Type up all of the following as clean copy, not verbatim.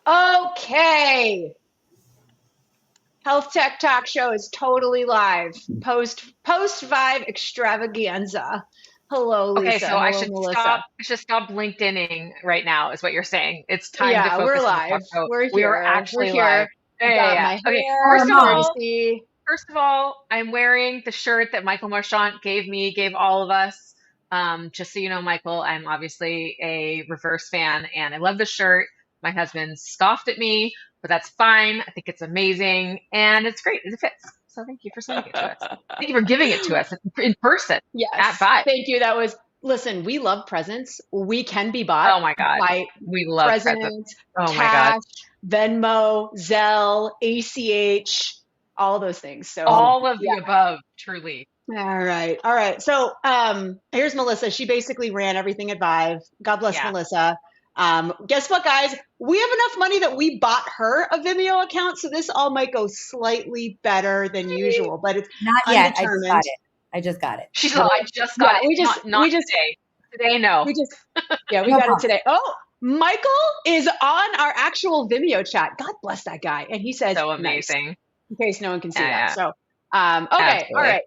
Okay. Health Tech Talk Show is totally live. Post Vibe Extravaganza. Hello, Okay, Lisa. so Hello, Melissa. I should stop LinkedIning right now, is what you're saying. It's time to Yeah, we're focus on the live. talk show. We're We are here. We're actually live. here. Yeah, I yeah, got yeah. my Okay, hair, Courtesy. first of all, I'm wearing the shirt that Michael Marchant gave all of us. Just so you know, Michael, I'm obviously a reverse fan, and I love the shirt. My husband scoffed at me, but that's fine. I think it's amazing, and it's great. It fits. So thank you for sending it to us. Thank you for giving it to us in person at Yes. Vibe. Thank you. Listen, we love presents. We can be bought Oh my God. by We love presents. presents, Oh my God. cash, Venmo, Zelle, ACH, all those things. So, All of yeah. the above, truly. All right. All right. So, here's Melissa. She basically ran everything at Vive. God bless Yeah. Melissa. Guess what, guys? We have enough money that we bought her a Vimeo account, so this all might go slightly better than usual, but it's Not yet. I just undetermined. got it. I just got it. She's Well, all, I just got yeah, it. Not today. Today, no. we just, yeah, we No got it problem. today. Oh, Michael is on our actual Vimeo chat. God bless that guy. And he says, So nice, amazing. in case no one can see Yeah, that. yeah. So, okay. All Absolutely. right.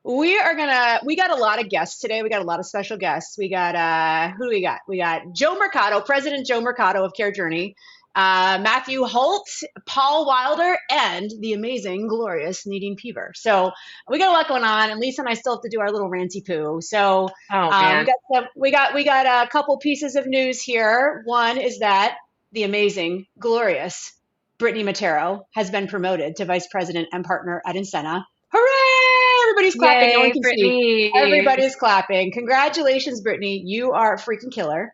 We got a lot of guests today. We got a lot of special guests. We got, who do we got? We got Joe Mercado, President Joe Mercado of Care Journey, Matthew Holt, Paul Wilder, and the amazing, glorious Nadine Peever. So we got a lot going on, and Lisa and I still have to do our little ranty poo. So Oh man. we got a couple pieces of news here. One is that the amazing, glorious Brittany Matero has been promoted to vice president and partner at Insena. Hooray! Everybody's clapping. No one Yay, can see. Brittany. Everybody's clapping. Congratulations, Brittany. You are a freaking killer.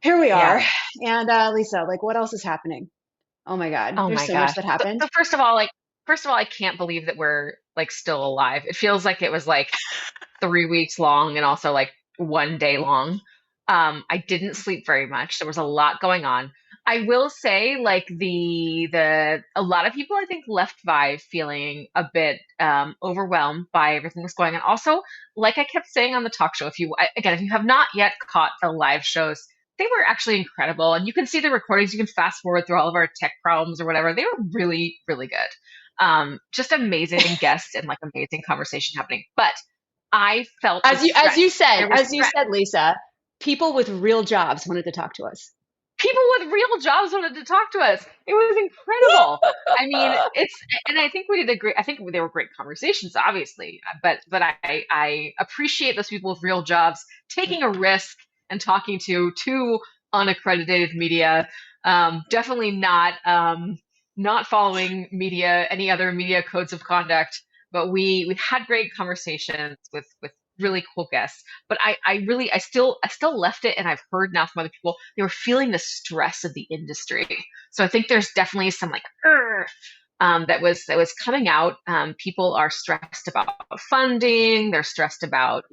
Here we Yeah. are. And Lisa, like, what else is happening? Oh my God, Oh there's my so much gosh. that So, happened. so first of all, I can't believe that we're like still alive. It feels like it was like 3 weeks long and also like one day long. I didn't sleep very much. There was a lot going on. I will say, like the a lot of people I think left Vive feeling a bit overwhelmed by everything that's going on. Also, like I kept saying on the talk show, again, if you have not yet caught the live shows, they were actually incredible, and you can see the recordings. You can fast forward through all of our tech problems or whatever. They were really, really good. Just amazing guests and like amazing conversation happening. But I felt the stress. There was As you stress. said, Lisa, people with real jobs wanted to talk to us. People with real jobs wanted to talk to us. It was incredible. I mean, and I think we did a great, I think they were great conversations, obviously, but I appreciate those people with real jobs taking a risk and talking to two unaccredited media. Definitely not following any other media codes of conduct, but we had great conversations with really cool guests. But I still left it, and I've heard now from other people they were feeling the stress of the industry. So I think there's definitely some like that was coming out. People are stressed about funding. They're stressed about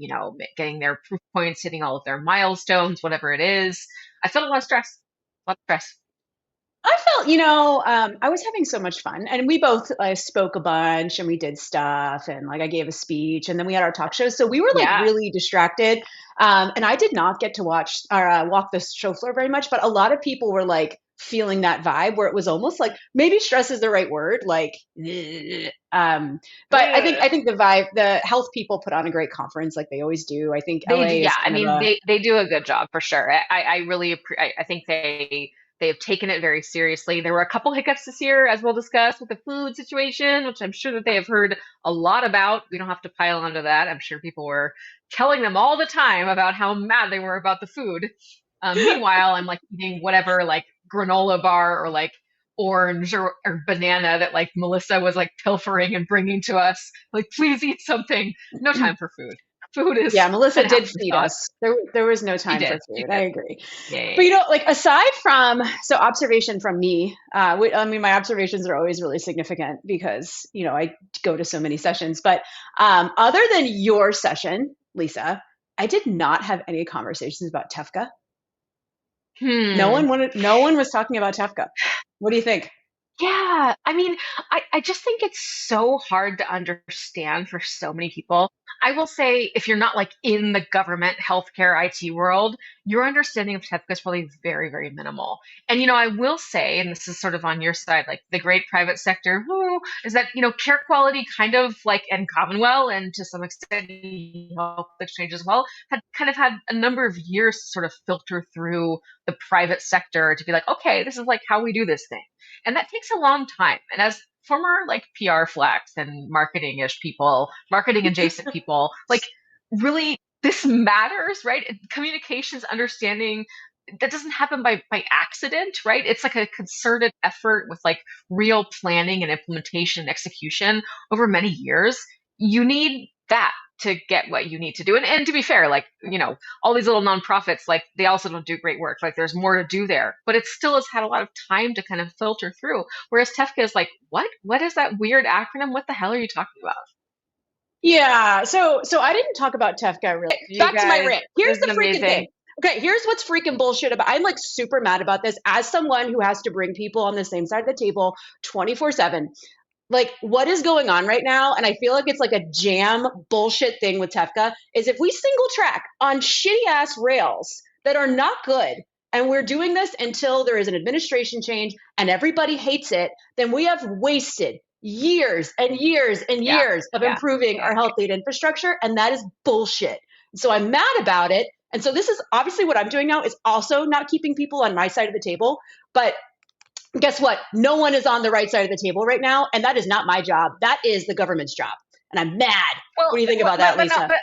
getting their proof points, hitting all of their milestones, whatever it is. I felt a lot of stress. A lot of stress. I felt, I was having so much fun, and we both spoke a bunch, and we did stuff, and like I gave a speech, and then we had our talk shows, so we were like Yeah. really distracted, and I did not get to watch or walk the show floor very much, but a lot of people were like feeling that vibe where it was almost like maybe stress is the right word, like, but I think the vibe, the health people put on a great conference like they always do. I think They do, LA yeah. is I kind of mean, a they do a good job for sure. I really I think they have taken it very seriously. There were a couple hiccups this year, as we'll discuss, with the food situation, which I'm sure that they have heard a lot about. We don't have to pile onto that. I'm sure people were telling them all the time about how mad they were about the food. Meanwhile, I'm like eating whatever like granola bar or like orange or banana that like Melissa was like pilfering and bringing to us. Like, please eat something. No time for food. Food is Yeah, Melissa an did feed afterthought. us. There was no She time for did. She food. I did. agree. Yeah, yeah, But yeah. like aside from observation from me, I mean my observations are always really significant because I go to so many sessions. But other than your session, Lisa, I did not have any conversations about Tefka. Hmm. No one was talking about Tefka. What do you think? Yeah, I mean, I just think it's so hard to understand for so many people. I will say, if you're not like in the government healthcare IT world, your understanding of TEFCA is probably very, very minimal. And, I will say, and this is sort of on your side, like the great private sector, woo, is that, care quality kind of like, and Commonwealth, and to some extent, Health Exchange as well, had kind of had a number of years to sort of filter through the private sector to be like, okay, this is like how we do this thing. And that takes a long time. And as former like PR flax and marketing-ish people, marketing adjacent people, like really this matters, right? Communications, understanding, that doesn't happen by accident, right? It's like a concerted effort with like real planning and implementation and execution over many years. You need that to get what you need to do. And to be fair, like, all these little nonprofits, like they also don't do great work. Like there's more to do there, but it still has had a lot of time to kind of filter through. Whereas TEFCA is like, what is that weird acronym? What the hell are you talking about? Yeah. So I didn't talk about TEFCA really. Back to my rant. Here's the freaking thing. Okay, here's what's freaking bullshit about. I'm like super mad about this as someone who has to bring people on the same side of the table 24/7. Like, what is going on right now? And I feel like it's like a jam bullshit thing with TEFCA is if we single track on shitty ass rails that are not good, and we're doing this until there is an administration change and everybody hates it, then we have wasted years and years and years of improving our health data infrastructure. And that is bullshit. So I'm mad about it. And so this is obviously what I'm doing now is also not keeping people on my side of the table. But guess what? No one is on the right side of the table right now. And that is not my job. That is the government's job. And I'm mad. What do you think about that, Lisa? But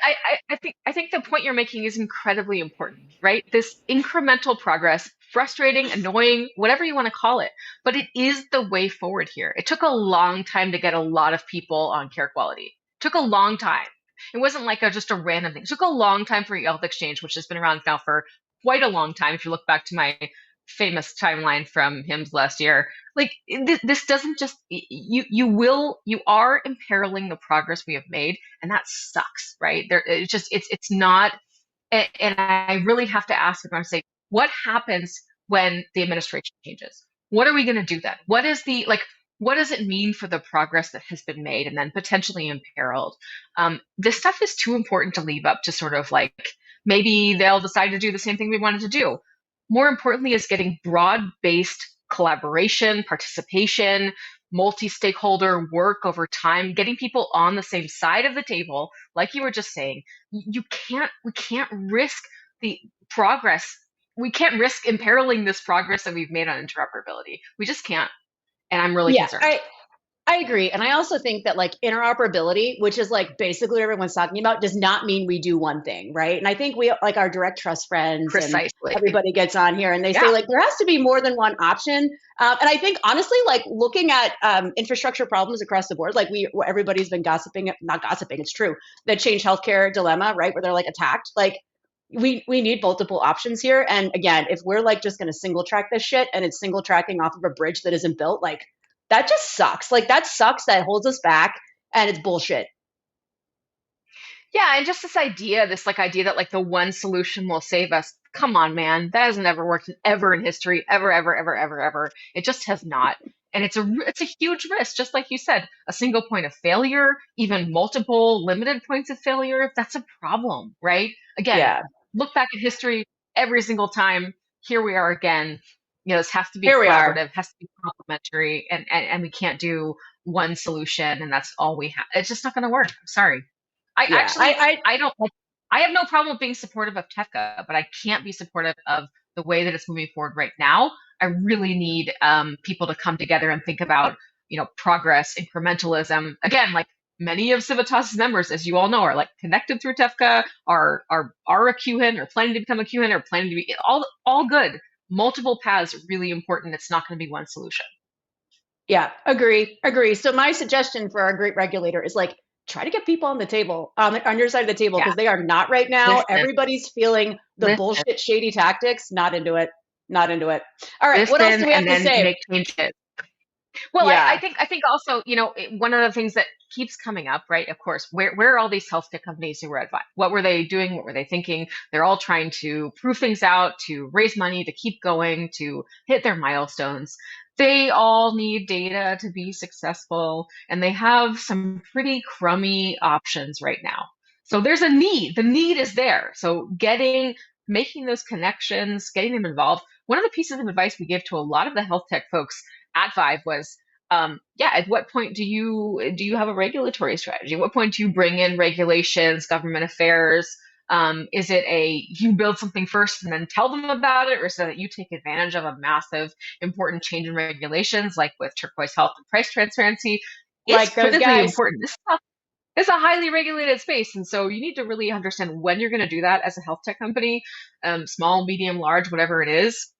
I think the point you're making is incredibly important, right? This incremental progress, frustrating, annoying, whatever you want to call it, but it is the way forward here. It took a long time to get a lot of people on care quality. It took a long time. It wasn't like just a random thing. It took a long time for Health Exchange, which has been around now for quite a long time. If you look back to my famous timeline from HIMSS last year, like this doesn't just, you are imperiling the progress we have made, and that sucks, right? It's not, and I really have to ask everyone to say, what happens when the administration changes? What are we going to do then? What does it mean for the progress that has been made and then potentially imperiled? This stuff is too important to leave up to sort of like, maybe they'll decide to do the same thing we wanted to do. More importantly is getting broad-based collaboration, participation, multi-stakeholder work over time, getting people on the same side of the table. Like you were just saying, we can't risk the progress. We can't risk imperiling this progress that we've made on interoperability. We just can't. And I'm really concerned. I agree. And I also think that like interoperability, which is like basically what everyone's talking about, does not mean we do one thing, right? And I think we like our direct trust friends and everybody gets on here and they say like there has to be more than one option. And I think honestly, like looking at infrastructure problems across the board, like everybody's been not gossiping, it's true, the Change Healthcare dilemma, right? Where they're like attacked, like we need multiple options here. And again, if we're like just going to single track this shit and it's single tracking off of a bridge that isn't built, like that just sucks. Like that sucks. That holds us back and it's bullshit. Yeah. And just this idea that like the one solution will save us. Come on, man. That hasn't ever worked ever in history. Ever, ever, ever, ever, ever. It just has not. And it's a huge risk. Just like you said, a single point of failure, even multiple limited points of failure. That's a problem, right? Again, look back at history every single time. Here we are again. This has to be collaborative, has to be complementary, and we can't do one solution and that's all we have. It's just not going to work. I'm sorry. I have no problem being supportive of TEFCA, but I can't be supportive of the way that it's moving forward right now. I really need people to come together and think about, progress, incrementalism. Again, like many of Civitas's members, as you all know, are like connected through TEFCA, are a QHIN or planning to become a QHIN or planning to be all good. Multiple paths, really important. It's not going to be one solution. Yeah, agree. So my suggestion for our great regulator is like, try to get people on the table, on your side of the table, because they are not right now. Everybody's feeling the bullshit, shady tactics. Not into it. All right. What else do we have to say? Make changes. Well, I think also, one of the things that keeps coming up, right? Of course, where are all these health tech companies who were at ViVE? What were they doing? What were they thinking? They're all trying to prove things out, to raise money, to keep going, to hit their milestones. They all need data to be successful, and they have some pretty crummy options right now. So there's a need. The need is there. So getting making those connections, getting them involved. One of the pieces of advice we gave to a lot of the health tech folks at Vive was, at what point do you have a regulatory strategy? At what point do you bring in regulations, government affairs? Is it you build something first and then tell them about it, or so that you take advantage of a massive, important change in regulations, like with Turquoise Health and price transparency? It's critically important. It's a highly regulated space, and so you need to really understand when you're going to do that as a health tech company, small, medium, large, whatever it is.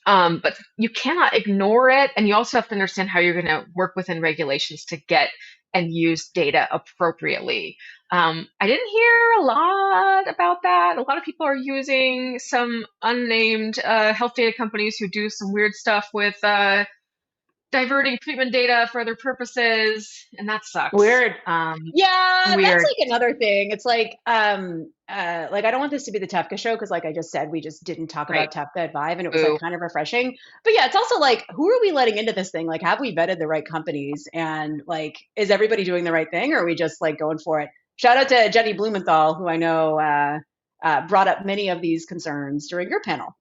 But you cannot ignore it, and you also have to understand how you're going to work within regulations to get and use data appropriately. I didn't hear a lot about that. A lot of people are using some unnamed health data companies who do some weird stuff with diverting treatment data for other purposes, and that sucks. Weird. Weird. That's like another thing. It's like I don't want this to be the Tefka show because, like I just said, we just didn't talk about Tefka at Vive, and it was like kind of refreshing. But yeah, it's also like, who are we letting into this thing? Like, have we vetted the right companies? And like, is everybody doing the right thing, or are we just like going for it? Shout out to Jenny Blumenthal, who I know brought up many of these concerns during your panel.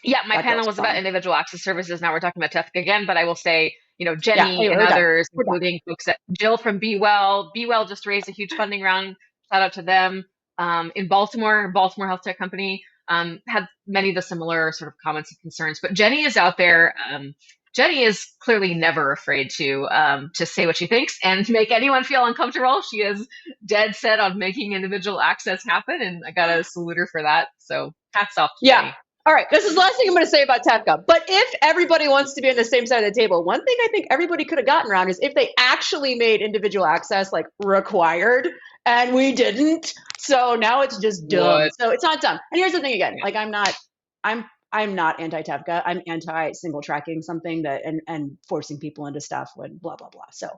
Yeah, my panel was about individual access services. Now we're talking about Tefka again, but I will say, Jenny and others, including folks at Jill from Be Well. Be Well just raised a huge funding round. Shout out to them. In Baltimore Health Tech Company had many of the similar sort of comments and concerns. But Jenny is out there. Jenny is clearly never afraid to say what she thinks and to make anyone feel uncomfortable. She is dead set on making individual access happen, and I gotta salute her for that. So hats off to Jenny. All right, this is the last thing I'm going to say about Tefka. But if everybody wants to be on the same side of the table, one thing I think everybody could have gotten around is if they actually made individual access like required, and we didn't. So now it's just dumb. What? So it's not dumb. And here's the thing again: like I'm not anti-Tefka. I'm anti-single tracking something that and forcing people into stuff when blah blah blah. So,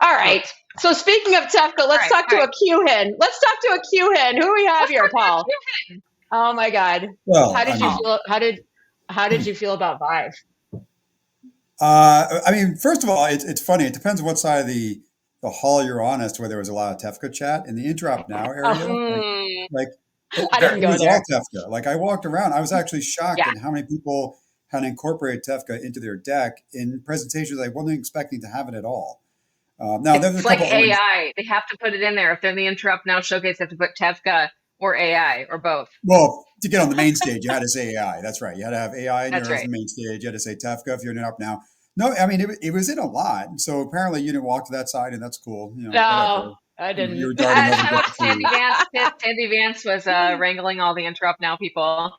all right. So speaking of Tefka, let's talk to a Q-Hen. Let's talk to a Q-Hen. Who do we have here, Paul? Oh my God! Well, how did you feel? How did you feel about Vive? I mean, first of all, it's funny. It depends on what side of the hall you're on as to whether there was a lot of Tefka chat in the Interop Now area. I didn't go there. All Tefka. Like I walked around, I was actually shocked at how many people had incorporated Tefka into their deck in presentations I wasn't expecting to have it at all. Now there's it's like AI. They have to put it in there if they're in the Interop Now showcase. They have to put Tefka. Or AI, or both. Well, to get on the main stage, you had to say AI. That's right. You had to have AI in your main stage. You had to say Tefka if you're in Up Now. No, I mean, it was in a lot. So apparently you didn't walk to that side, and that's cool. No, whatever. I didn't. You were darting over Sandy Vance. Sandy Vance was wrangling all the Interop Now people.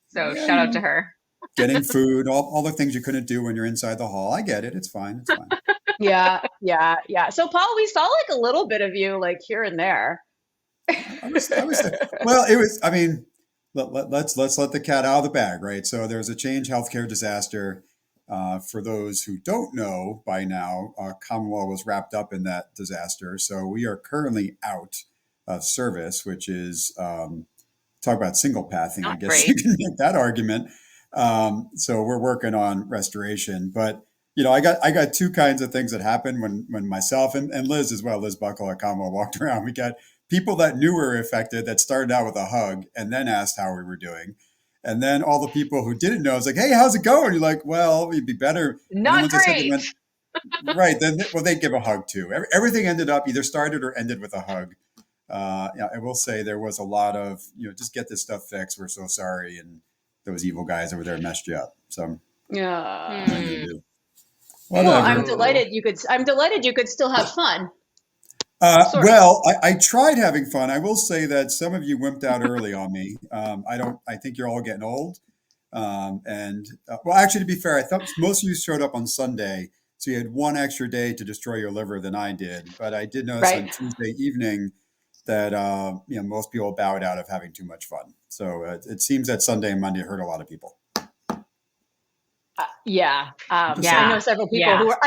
So shout out to her. Getting food, all the things you couldn't do when you're inside the hall. I get it. It's fine. It's fine. Yeah. So, Paul, we saw like a little bit of you like here and there. Well, it was, I mean, let's let the cat out of the bag, right? So there's a Change Healthcare disaster. For those who don't know by now, Commonwealth was wrapped up in that disaster. So we are currently out of service, which is, talk about single pathing. I guess you can make that argument. So we're working on restoration, but I got two kinds of things that happened when myself and Liz as well, Liz Buckle at Commonwealth walked around. We got people that knew we were affected that started out with a hug and then asked how we were doing. And then all the people who didn't know, it's like, hey, how's it going? You're like, well, it'd be better. Not great. Right. Then, they give a hug too. Everything ended up either started or ended with a hug. I will say there was a lot of, just get this stuff fixed. We're so sorry. And those evil guys over there messed you up. So well, I'm delighted you could still have fun. Well, I tried having fun. I will say that some of you wimped out early on me. I think you're all getting old. Well, actually, to be fair, I thought most of you showed up on Sunday. So you had one extra day to destroy your liver than I did. But I did notice on Tuesday evening that, most people bowed out of having too much fun. So it seems that Sunday and Monday hurt a lot of people. I know several people who are,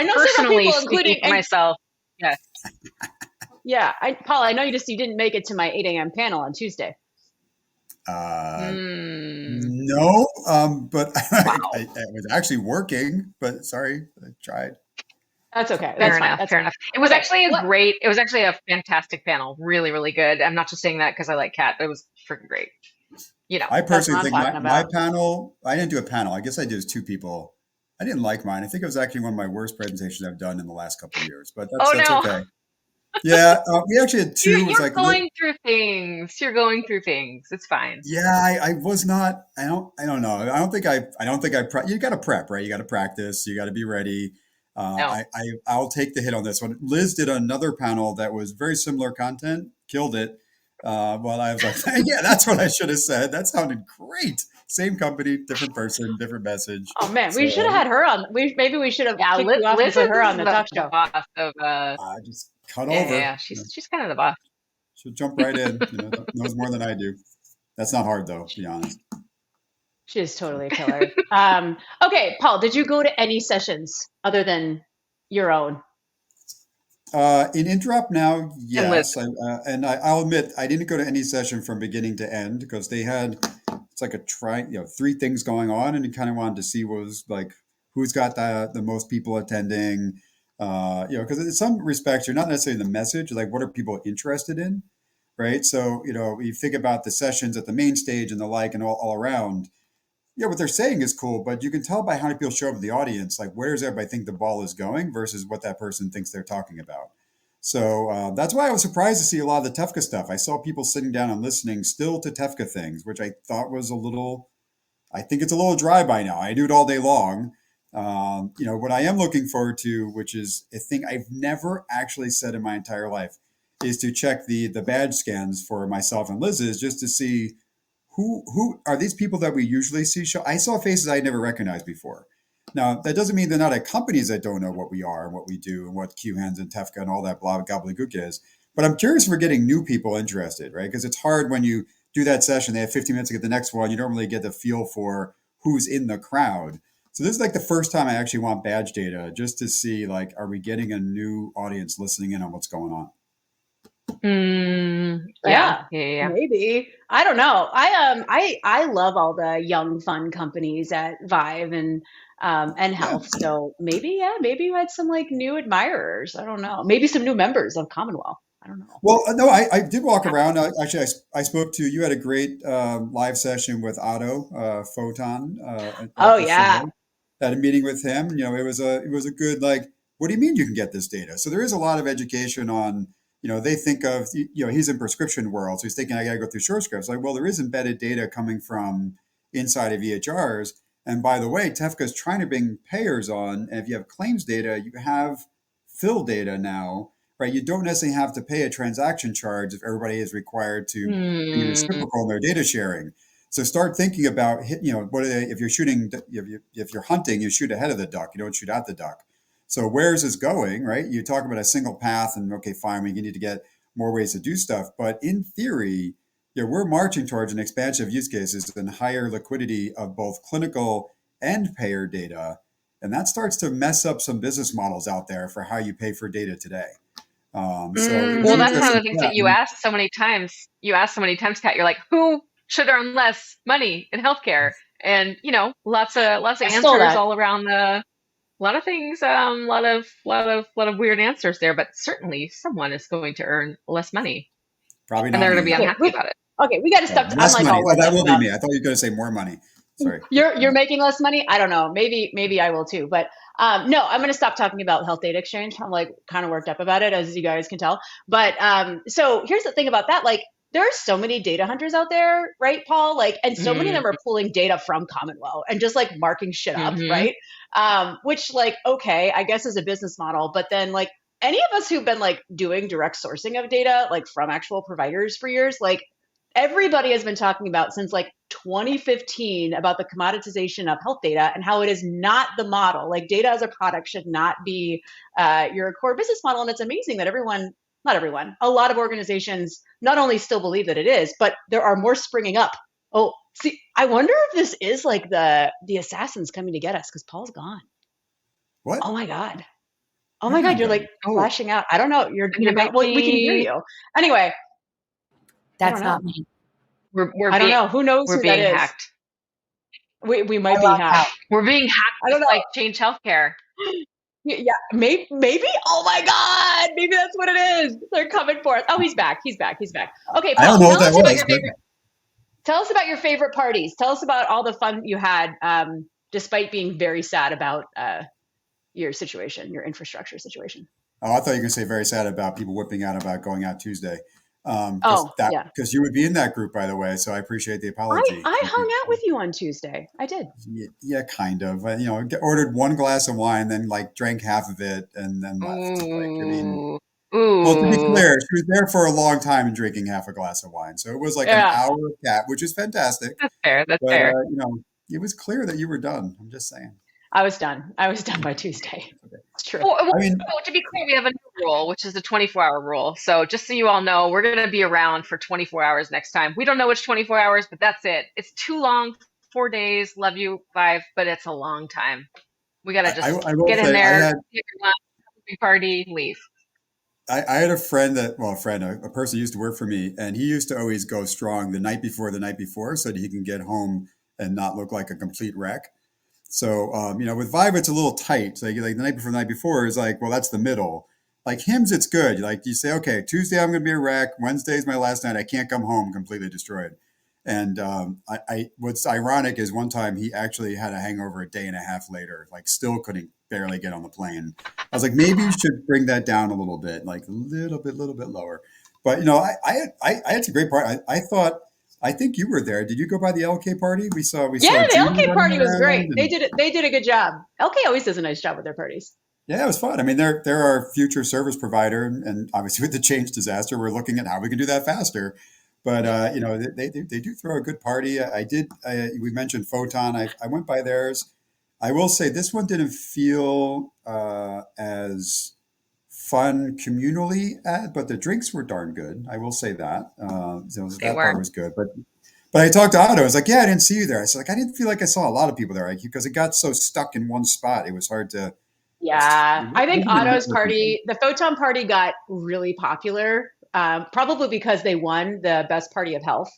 including myself. Yes. Yeah, Paul, I know you didn't make it to my 8 a.m. panel on Tuesday. No, but I was actually working. But sorry, I tried. That's okay. Fair enough. It was actually a fantastic panel. Really, really good. I'm not just saying that because I like Kat. It was freaking great. I personally what I'm think talking my about. panel, I didn't do a panel. I guess I did as two people. I didn't like mine. I think it was actually one of my worst presentations I've done in the last couple of years, but Oh that's no, okay. Yeah, we actually had two. It was you're like, going through things. You're going through things. It's fine. yeah, I was not. I don't know. I don't think I. You got to prep, right? You got to practice. You got to be ready. No. I'll take the hit on this one. Liz did another panel that was very similar content, killed it. Well, I was like, yeah, that's what I should have said. That sounded great. Same company, different person, different message. Oh man, So, we should have had her on. Maybe we should have Yeah, kicked you off and Liz put her is on the talk show. boss of I just cut yeah, over. yeah, she's kind of the boss. She'll jump right in. Knows more than I do. That's not hard though, to be honest. She is totally a killer. Okay, Paul, did you go to any sessions other than your own? In Interop now, And Liz. yes, I'll admit I didn't go to any session from beginning to end because they had it's like three things going on, and you kind of wanted to see what was like who's got the most people attending, because in some respects you're not necessarily the message, like what are people interested in, right? So you think about the sessions at the main stage and the like, and all around. Yeah, what they're saying is cool, but you can tell by how many people show up in the audience, like where does everybody think the ball is going versus what that person thinks they're talking about. So that's why I was surprised to see a lot of the Tefka stuff. I saw people sitting down and listening still to Tefka things, which I thought was I think it's a little dry by now. I do it all day long. What I am looking forward to, which is a thing I've never actually said in my entire life, is to check the badge scans for myself and Liz's just to see who are these people that we usually see show. I saw faces I never recognized before. Now, that doesn't mean they're not at companies that don't know what we are and what we do and what QHands and Tefka and all that blah gobbledygook is. But I'm curious if we're getting new people interested, right? Because it's hard when you do that session, they have 15 minutes to get the next one. You don't really get the feel for who's in the crowd. So this is like the first time I actually want badge data just to see, like, are we getting a new audience listening in on what's going on? Yeah. Maybe. I don't know. I love all the young fun companies at Vive and Health. So maybe you had some like new admirers. I don't know. Maybe some new members of Commonwealth. I don't know. Well, no, I did walk around. Actually, I spoke to you. Had a great live session with Otto Photon. Oh yeah. Had a meeting with him. It was a good like. What do you mean you can get this data? So there is a lot of education on. They think of, he's in prescription world. So he's thinking I got to go through short scripts. Like, well, there is embedded data coming from inside of EHRs. And by the way, Tefka is trying to bring payers on. And if you have claims data, you have fill data now, right? You don't necessarily have to pay a transaction charge if everybody is required to be reciprocal in their data sharing. So start thinking about, what are they, if you're shooting, if you're hunting, you shoot ahead of the duck. You don't shoot at the duck. So where's this going, right? You talk about a single path and okay, fine, we need to get more ways to do stuff. But in theory, we're marching towards an expansion of use cases and higher liquidity of both clinical and payer data. And that starts to mess up some business models out there for how you pay for data today. Well, that's one of the things that you asked so many times. Kat, you're like, who should earn less money in healthcare? And, lots of answers all around a lot of things, a lot of weird answers there, but certainly someone is going to earn less money. Probably not. And they're going to be unhappy about it. Okay, we got to stop. Less money. That will be me. I thought you were going to say more money. Sorry. You're making less money? I don't know. Maybe I will too. But no, I'm going to stop talking about Health Data Exchange. I'm like kind of worked up about it, as you guys can tell. But so here's the thing about that. Like, there are so many data hunters out there, right, Paul? Like, and so many of them are pulling data from Commonwealth and just like marking shit up, right? Which, like, okay, I guess is a business model. But then, like, any of us who've been like doing direct sourcing of data, like from actual providers for years, like everybody has been talking about since like 2015 about the commoditization of health data and how it is not the model. Like, data as a product should not be your core business model. And it's amazing that not everyone, a lot of organizations not only still believe that it is, but there are more springing up. Oh, see, I wonder if this is like the assassins coming to get us because Paul's gone. What? Oh my God. Oh my God, you're like flashing out. I don't know. You're well, we can hear you. Anyway. That's not me. I don't know. Who knows who that is? Hacked. We might be hacked. We're being hacked. I don't know. Like Change Healthcare. Yeah, maybe. Oh my God, maybe that's what it is. They're coming for us. Oh, he's back. Okay, Paul, I don't know what that was. Tell us about your favorite parties. Tell us about all the fun you had, despite being very sad about your situation, your infrastructure situation. Oh, I thought you were going to say very sad about people whipping out about going out Tuesday. Oh, yeah. Because you would be in that group, by the way. So I appreciate the apology. I hung out with you on Tuesday. I did. Yeah, kind of. Ordered one glass of wine, then like drank half of it, and then left. Well, to be clear, she was there for a long time and drinking half a glass of wine. So it was like an hour of cat, which is fantastic. That's fair. That's But, fair. it was clear that you were done. I'm just saying. I was done. I was done by Tuesday. It's true. Well, I mean, to be clear, we have a new rule, which is the 24-hour rule. So just so you all know, we're going to be around for 24 hours next time. We don't know which 24 hours, but that's it. It's too long. 4 days. Love you. 5, but it's a long time. We got to just get in there, get your lunch, party, leave. I had a friend a person who used to work for me, and he used to always go strong the night before so that he can get home and not look like a complete wreck. So, with Vibe, it's a little tight. So like the night before is like, well, that's the middle. Like Hims, it's good. Like you say, okay, Tuesday, I'm going to be a wreck. Wednesday's my last night. I can't come home completely destroyed. And what's ironic is one time he actually had a hangover a day and a half later, like still couldn't barely get on the plane. I was like, maybe you should bring that down a little bit, like a little bit lower. But, I had some great part. I think you were there. Did you go by the LK party? We saw. Yeah, the LK party was great. They did a good job. LK always does a nice job with their parties. Yeah, it was fun. I mean, they're our future service provider, and obviously with the Change disaster, we're looking at how we can do that faster. But they do throw a good party. We mentioned Photon. I went by theirs. I will say this one didn't feel as fun communally, but the drinks were darn good. I will say that. That part was good. But I talked to Otto. I was like, yeah, I didn't see you there. I said, I didn't feel like I saw a lot of people there, because it got so stuck in one spot. It was hard to. Yeah, I think Otto's party, the Photon party, got really popular, probably because they won the best party of health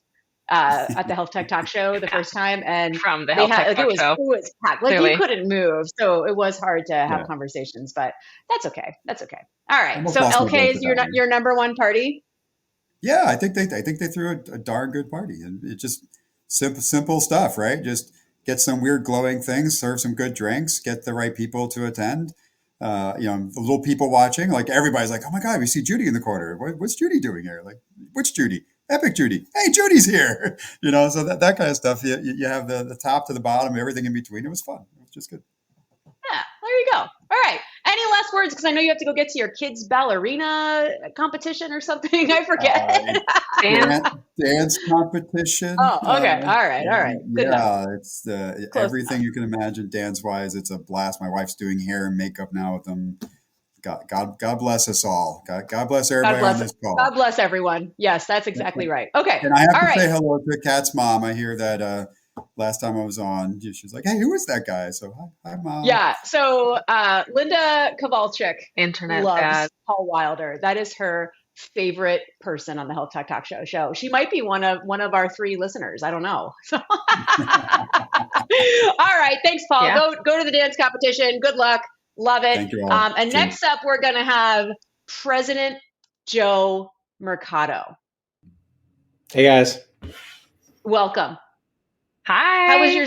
at the Health Tech Talk Show the first time, and from the Health Tech Talk Show, it was packed. Like you couldn't move, so it was hard to have conversations. But that's okay. All right. So LK is your number one party. Yeah, I think they threw a darn good party, and it just simple stuff, right? Just get some weird glowing things, serve some good drinks, get the right people to attend. The little people watching, like everybody's like, oh my God, we see Judy in the corner. What's Judy doing here? Like, which Judy? Epic Judy. Hey, Judy's here. So that kind of stuff. You have the top to the bottom, everything in between. It was fun. It was just good. Yeah, there you go. All right. Any last words? Because I know you have to go get to your kids' ballerina competition or something. I forget. Dance competition. Oh, okay. All right. Good enough. It's everything you can imagine dance-wise. It's a blast. My wife's doing hair and makeup now with them. God bless us all. God bless everybody on this call. God bless everyone. Yes, that's exactly right. Okay. And I have to say hello to Kat's mom. I hear that last time I was on, she was like, hey, who is that guy? So hi, Mom. Yeah. So Linda Kovalchik internet loves bad. Paul Wilder. That is her favorite person on the Health Tech Talk Show. She might be one of our 3 listeners. I don't know. All right. Thanks, Paul. Yeah. Go to the dance competition. Good luck. Love it. Thank you all. And next up, we're going to have President Joe Mercado. Hey, guys. Welcome. Hi. How was your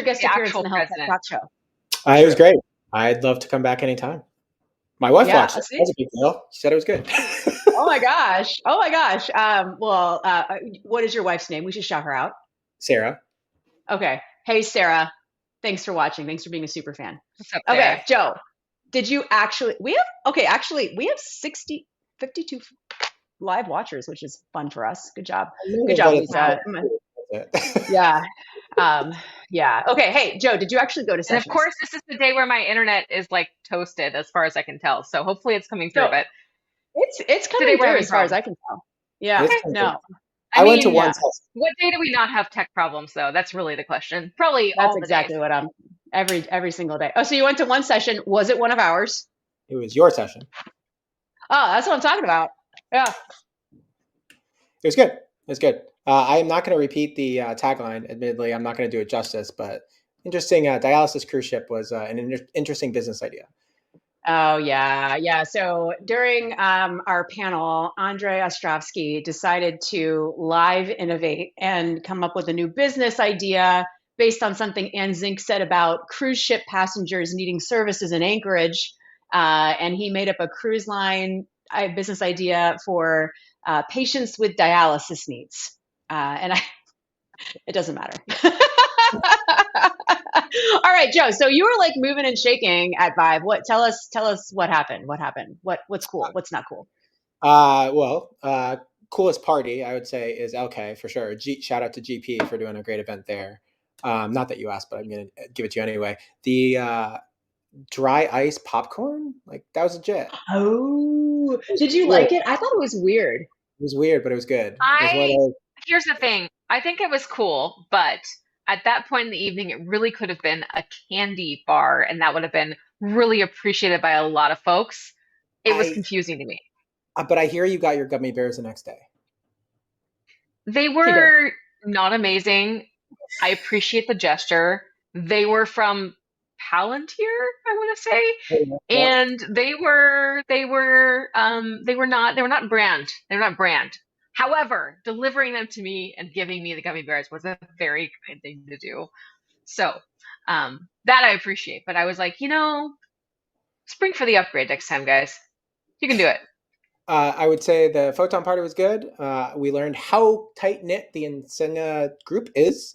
guest appearance in the Health Tech Talk Show? It was great. I'd love to come back anytime. My wife watched it. That was a big deal. She said it was good. Oh my gosh. What is your wife's name? We should shout her out. Sarah. Okay. Hey, Sarah. Thanks for watching. Thanks for being a super fan. What's up, okay, Sarah? Joe, did you actually, we have 52 live watchers, which is fun for us. Good job. Good job, Lisa. Yeah. Yeah. Okay. Hey, Joe, did you actually go to sessions? And of course, this is the day where my internet is like toasted as far as I can tell. So hopefully it's coming through, but it's coming through as far as I can tell. Yeah. Okay. No. I went to one session. What day do we not have tech problems though? That's really the question. Probably that's all the exactly days. what I'm every single day. Oh, so you went to one session. Was it one of ours? It was your session. Oh, that's what I'm talking about. Yeah. It was good. It was good. I am not going to repeat the tagline. Admittedly, I'm not going to do it justice, but interesting. Dialysis cruise ship was an interesting business idea. Oh yeah, yeah. So during our panel, Andrei Ostrovsky decided to live innovate and come up with a new business idea based on something Ann Zink said about cruise ship passengers needing services in Anchorage. And he made up a cruise line business idea for patients with dialysis needs. And it doesn't matter. All right, Joe. So you were like moving and shaking at Vive. What? Tell us what happened. What happened? What's cool? What's not cool? Coolest party I would say is LK for sure. Shout out to GP for doing a great event there. Not that you asked, but I'm gonna give it to you anyway. The dry ice popcorn, like that was legit. Oh, did you Cool. like it? I thought it was weird. It was weird, but it was good. It was one of those, Here's the thing. I think it was cool, but at that point in the evening, it really could have been a candy bar, and that would have been really appreciated by a lot of folks. It was I confusing to me. but I hear you got your gummy bears the next day. They He did. were not amazing. I appreciate the gesture. They were from Palantir, I want to say, Yeah. and they were not brand. They're not brand. However, delivering them to me and giving me the gummy bears was a very kind thing to do. So that I appreciate. But I was like, spring for the upgrade next time, guys. You can do it. I would say the Photon party was good. We learned how tight knit the Insenia group is.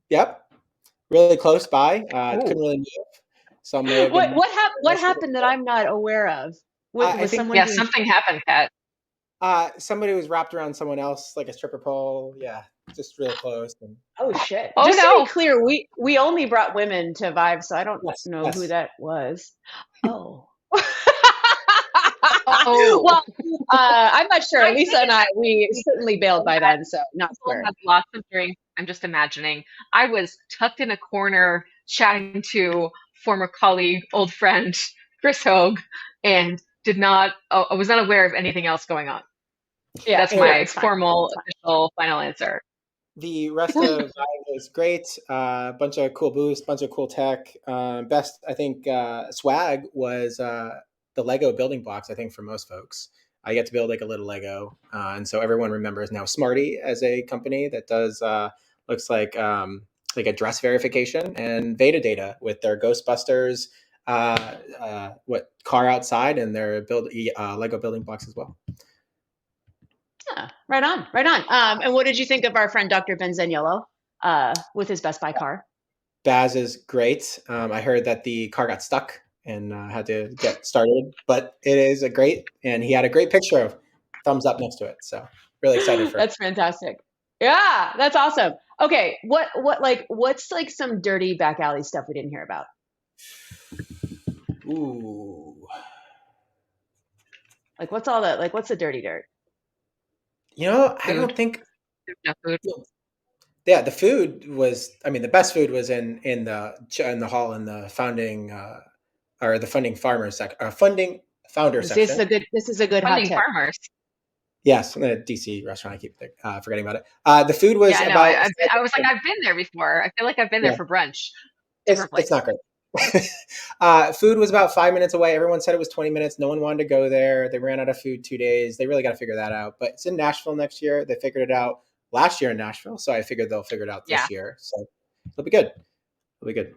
Yep, really close by. Couldn't really move. Some may have been. What happened that I'm not aware of? I Was think- someone Yeah, being- something happened, Kat. Somebody was wrapped around someone else, like a stripper pole. Yeah, just real close. And Oh shit! Oh, Just to no. be clear, we only brought women to Vive, so I don't Yes, know yes. who that was. Oh. Oh. Well, I'm not sure. I Lisa think and I, we certainly bailed by then, so not People sure. had lots of drinks. I'm just imagining. I was tucked in a corner chatting to former colleague, old friend, Chris Hogue, and I was not aware of anything else going on. Yeah, That's anyway, my it's fine. formal, It's fine. official, final answer. the rest of Vive was great. Bunch of cool booths, bunch of cool tech. Best, I think, swag was the Lego building blocks. I think for most folks, I get to build like a little Lego, and so everyone remembers now Smarty as a company that does looks like address verification and Veda data with their Ghostbusters car outside and their Lego building blocks as well. Yeah, right on. And what did you think of our friend Dr. Benzaniello with his Best Buy car? Baz is great. I heard that the car got stuck and had to get started, but it is a great, and he had a great picture of thumbs up next to it. So really excited for it. That's fantastic. Yeah, that's awesome. Okay, what's like some dirty back alley stuff we didn't hear about? Ooh. Like what's all that? Like what's the dirty dirt? I don't think. There's no food. Yeah, the food was. I mean, the best food was in the hall in the founding or the funding farmers funding founder section. This is a good hot Funding tip. farmers. Yes, the DC restaurant. I keep forgetting about it. The food was Yeah, I know. about. I was like, I've been there before. I feel like I've been there Yeah. for brunch. It's not great. Food was about 5 minutes away. Everyone said it was 20 minutes. No one wanted to go there. They ran out of food 2 days. They really got to figure that out. But it's in Nashville next year. They figured it out last year in Nashville, so I figured they'll figure it out this year. So it'll be good. It'll be good.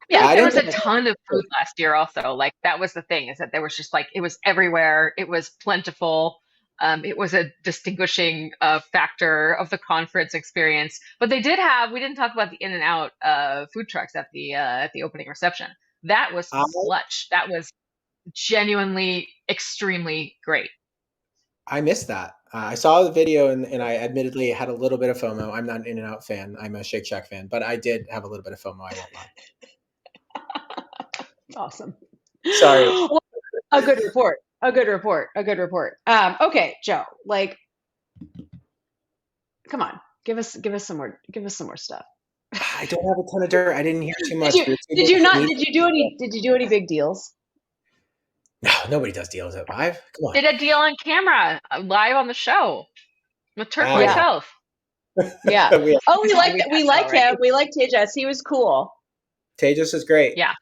Yeah, I there didn't was a think- ton of food last year also. Like that was the thing, is that there was just like it was everywhere. It was plentiful. It was a distinguishing factor of the conference experience. But they did we didn't talk about the in and out food trucks at the opening reception. That was clutch. That was genuinely extremely great. I missed that. I saw the video and I admittedly had a little bit of FOMO. I'm not an In-N-Out fan. I'm a Shake Shack fan, but I did have a little bit of FOMO. I won't lie. Awesome. Sorry. Well, a good report. Okay, Joe. Like, come on, give us some more stuff. I don't have a ton of dirt. I didn't hear too much. Did you do any big deals? No, nobody does deals at Vive. Come on. Did a deal on camera, live on the show with Turk Oh, yeah. myself. Yeah. We We like him. We like Tejas. He was cool. Tejas is great. Yeah.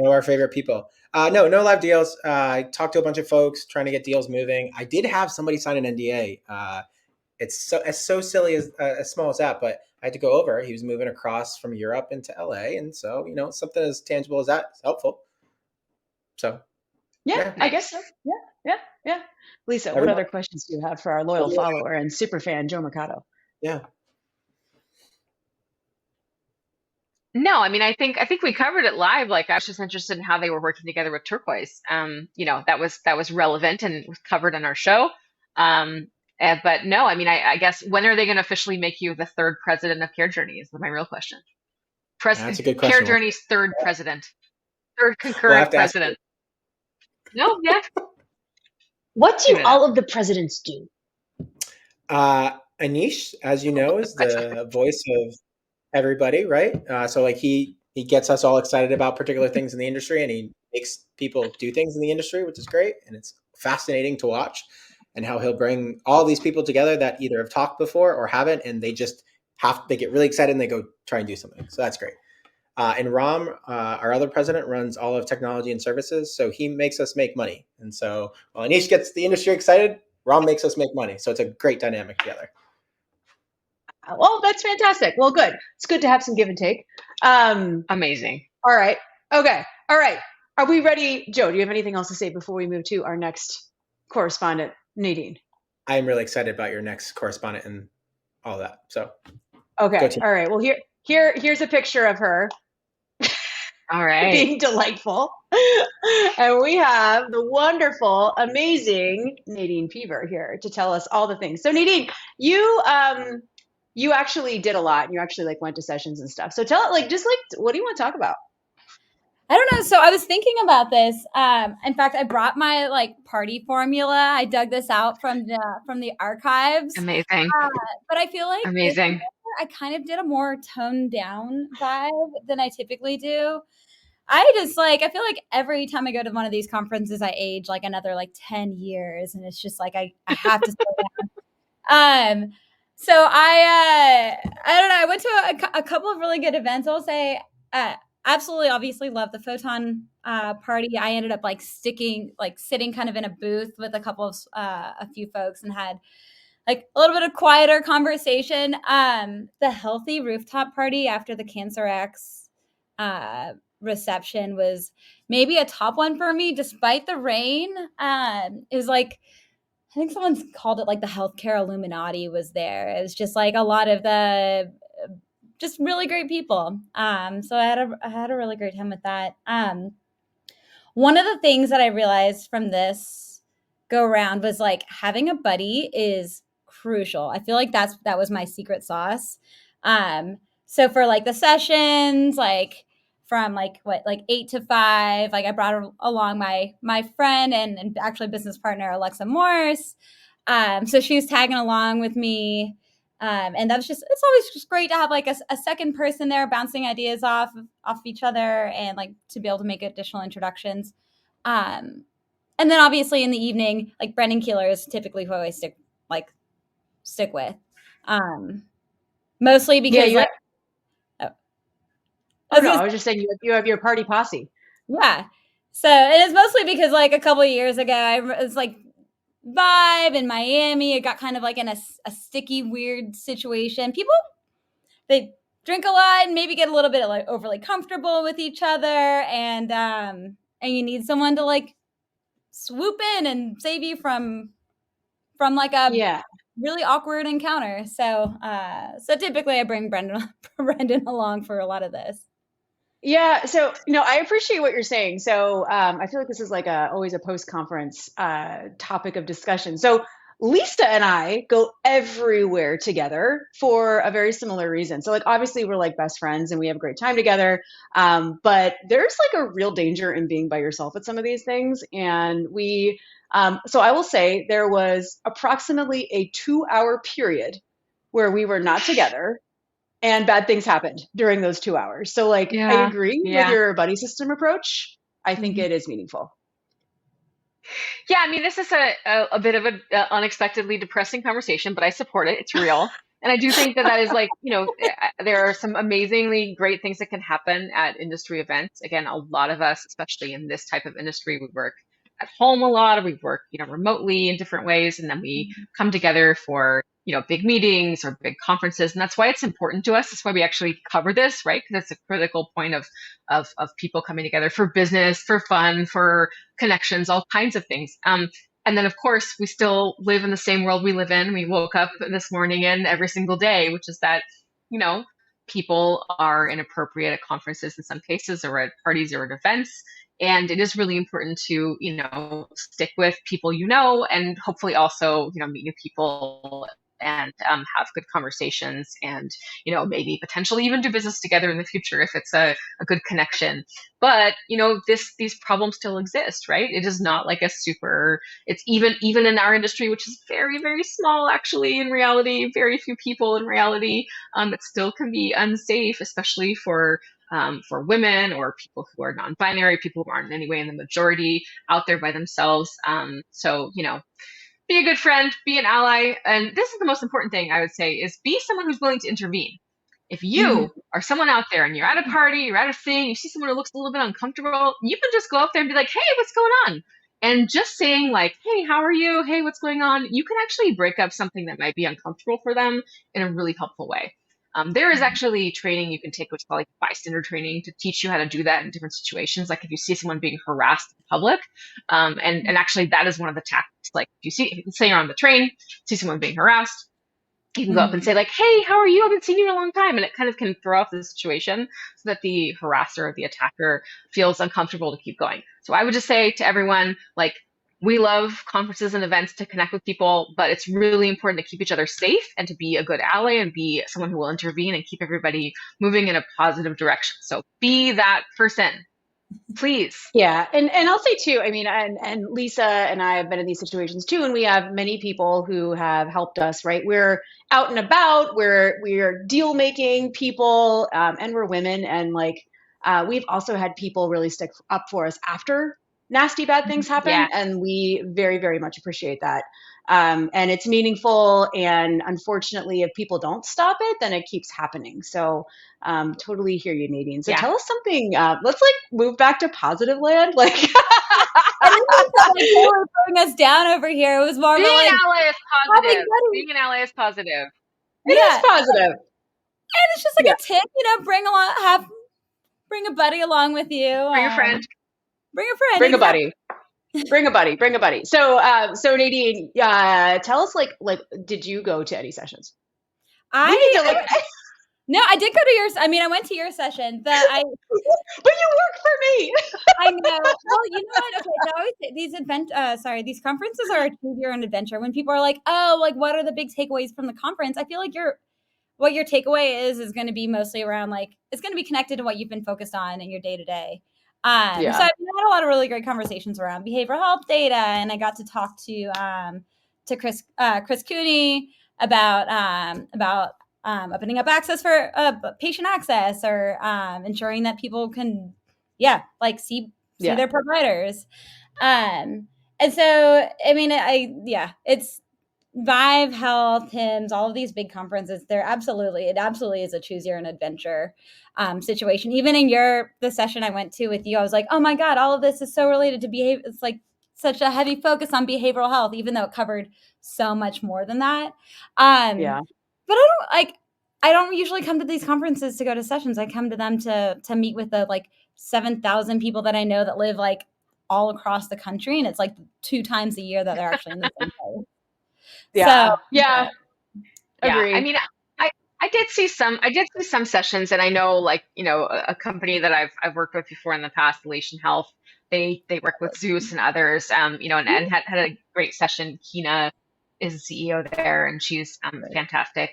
One of our favorite people. No live deals. I talked to a bunch of folks trying to get deals moving. I did have somebody sign an NDA. It's so silly as small as that, but I had to go over. He was moving across from Europe into LA, and so something as tangible as that is helpful. So yeah, I guess so. Yeah. Lisa, what other questions do you have for our loyal follower and super fan Joe Mercado? Yeah. No, I mean, I think we covered it live. Like, I was just interested in how they were working together with Turquoise. That was relevant and was covered in our show. But no, I mean, I guess when are they going to officially make you the third president of Care Journey is my real question. That's a good question. Care Journey's third president, third concurrent president. No, yeah. What do all of the presidents do? Anish, as you know, is the voice of everybody, right? So like he gets us all excited about particular things in the industry, and he makes people do things in the industry, which is great, and it's fascinating to watch. And how he'll bring all these people together that either have talked before or haven't, and they just they get really excited and they go try and do something. So that's great. And Ram, our other president, runs all of technology and services, so he makes us make money. And so while Anish gets the industry excited, Ram makes us make money. So it's a great dynamic together. Well, that's fantastic. Well, good. It's good to have some give and take. Amazing. All right. Okay. All right. Are we ready? Joe, do you have anything else to say before we move to our next correspondent, Nadine? I'm really excited about your next correspondent and all that. So okay. All right. Well, here's a picture of her. All right. Being delightful. And we have the wonderful, amazing Nadine Pever here to tell us all the things. So Nadine, you actually did a lot, and you actually went to sessions and stuff. So tell it what do you want to talk about? I don't know. So I was thinking about this. In fact, I brought my party formula. I dug this out from the archives. Amazing. But I feel like amazing. I kind of did a more toned down vibe than I typically do. I feel like every time I go to one of these conferences, I age another 10 years, and it's just I have to slow down. So I don't know. I went to a couple of really good events. I'll say, absolutely, obviously love the Photon party. I ended up sitting kind of in a booth with a few folks and had a little bit of quieter conversation. The Healthy Rooftop party after the CancerX reception was maybe a top one for me, despite the rain. It was I think someone's called it the healthcare Illuminati was there. It was just a lot of the just really great people. So I had a really great time with that. One of the things that I realized from this go around was having a buddy is crucial. I feel like that was my secret sauce. So for the sessions, from 8 to 5, I brought along my friend and actually business partner, Alexa Morse. So she was tagging along with me. And it's always just great to have a second person there bouncing ideas off each other and to be able to make additional introductions. And then obviously in the evening, Brendan Keeler is typically who I stick with. Mostly because I was just saying you have your party posse. Yeah. So it is mostly because a couple of years ago, I was vibe in Miami. It got kind of in a sticky, weird situation. People, they drink a lot and maybe get a little bit overly comfortable with each other, and you need someone to swoop in and save you from a really awkward encounter. So typically I bring Brendan along for a lot of this. Yeah. So, I appreciate what you're saying. So I feel like this is always a post-conference topic of discussion. So Lisa and I go everywhere together for a very similar reason. So obviously we're best friends and we have a great time together. But there's a real danger in being by yourself at some of these things. And so I will say there was approximately a 2-hour period where we were not together. And bad things happened during those 2 hours. So I agree with your buddy system approach. I think it is meaningful. Yeah, I mean, this is a bit of an unexpectedly depressing conversation, but I support it. It's real. And I do think that is like, there are some amazingly great things that can happen at industry events. Again, a lot of us, especially in this type of industry, we work at home a lot, or we work, remotely in different ways. And then we come together for, big meetings or big conferences. And that's why it's important to us. That's why we actually cover this, right? Because it's a critical point of people coming together for business, for fun, for connections, all kinds of things. And then, of course, we still live in the same world we live in. We woke up this morning in every single day, which is that, people are inappropriate at conferences in some cases, or at parties or at events. And it is really important to, stick with people, and hopefully also, meet new people and have good conversations, and, maybe potentially even do business together in the future if it's a good connection. But, these problems still exist, right? It is not like it's even in our industry, which is very, very small, actually, in reality, very few people in reality, it still can be unsafe, especially for women or people who are non-binary, people who aren't in any way in the majority out there by themselves. So, be a good friend, be an ally. And this is the most important thing I would say, is be someone who's willing to intervene. If you are someone out there and you're at a party, you're at a thing, you see someone who looks a little bit uncomfortable, you can just go up there and be like, hey, what's going on? And just saying like, hey, how are you? Hey, what's going on? You can actually break up something that might be uncomfortable for them in a really helpful way. There is actually training you can take, which is called like bystander training, to teach you how to do that in different situations. Like if you see someone being harassed in public, and actually that is one of the tactics. Like if you say you're on the train, see someone being harassed, you can go up and say like, hey, how are you? I haven't seen you in a long time. And it kind of can throw off the situation so that the harasser or the attacker feels uncomfortable to keep going. So I would just say to everyone, like, we love conferences and events to connect with people, but it's really important to keep each other safe and to be a good ally and be someone who will intervene and keep everybody moving in a positive direction. So be that person, please. Yeah. And I'll say too, I mean, and Lisa and I have been in these situations too, and we have many people who have helped us, right? We're out and about, we're deal making people, and we're women. And like, we've also had people really stick up for us after nasty bad things happen. Yeah. And we very, very much appreciate that. And it's meaningful. And unfortunately, if people don't stop it, then it keeps happening. So totally hear you, Nadine. So tell us something. Let's like move back to positive land. Like they were throwing us down over here. It was more being like, an ally is positive. Being an ally is positive. It is positive. And it's just like a tip, bring a buddy along with you. Bring a friend. Bring a friend. Bring a buddy. Bring a buddy. Bring a buddy. So, so Nadine, tell us, like, did you go to any sessions? No, I did go to yours. I mean, I went to your session, but but you work for me. I know. Well, you know what? Okay, so I always say these conferences are a choose your own adventure. When people are like, oh, like, what are the big takeaways from the conference? I feel like what your takeaway is going to be mostly around, like, it's going to be connected to what you've been focused on in your day to day. So I've had a lot of really great conversations around behavioral health data, and I got to talk to Chris Cooney about opening up access for patient access, or ensuring that people can see their providers. And so I mean, it's Vive Health, HIMSS, all of these big conferences. It absolutely is a choose your own adventure situation. Even in the session I went to with you, I was like, oh my God, all of this is so related to behavior. It's like such a heavy focus on behavioral health, even though it covered so much more than that. But I don't usually come to these conferences to go to sessions. I come to them to meet with the like 7,000 people that I know that live like all across the country, and it's like 2 times a year that they're actually in the same place. Agree. I mean, I did see some sessions, and I know, like, a company that I've worked with before in the past, Elation Health, they work with Zeus and others, and had a great session. Kina is the CEO there, and she's fantastic.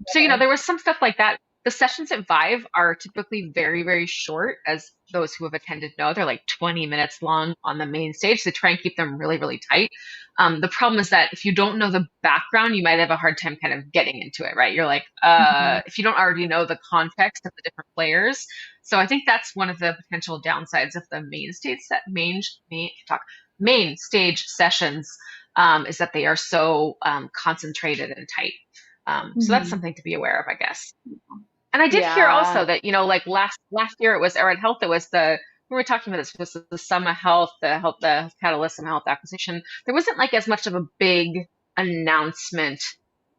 So there was some stuff like that. The sessions at Vive are typically very, very short, as those who have attended know. They're like 20 minutes long on the main stage. So try and keep them really, really tight. The problem is that if you don't know the background, you might have a hard time kind of getting into it, right? You're like, if you don't already know the context of the different players. So I think that's one of the potential downsides of the main stage sessions, is that they are so concentrated and tight. So that's something to be aware of, I guess. And I did hear Yeah. also that, like last year it was Arrowhead Health. It was we were talking about this, was the Summa Health, the Catalyst Summa Health acquisition. There wasn't like as much of a big announcement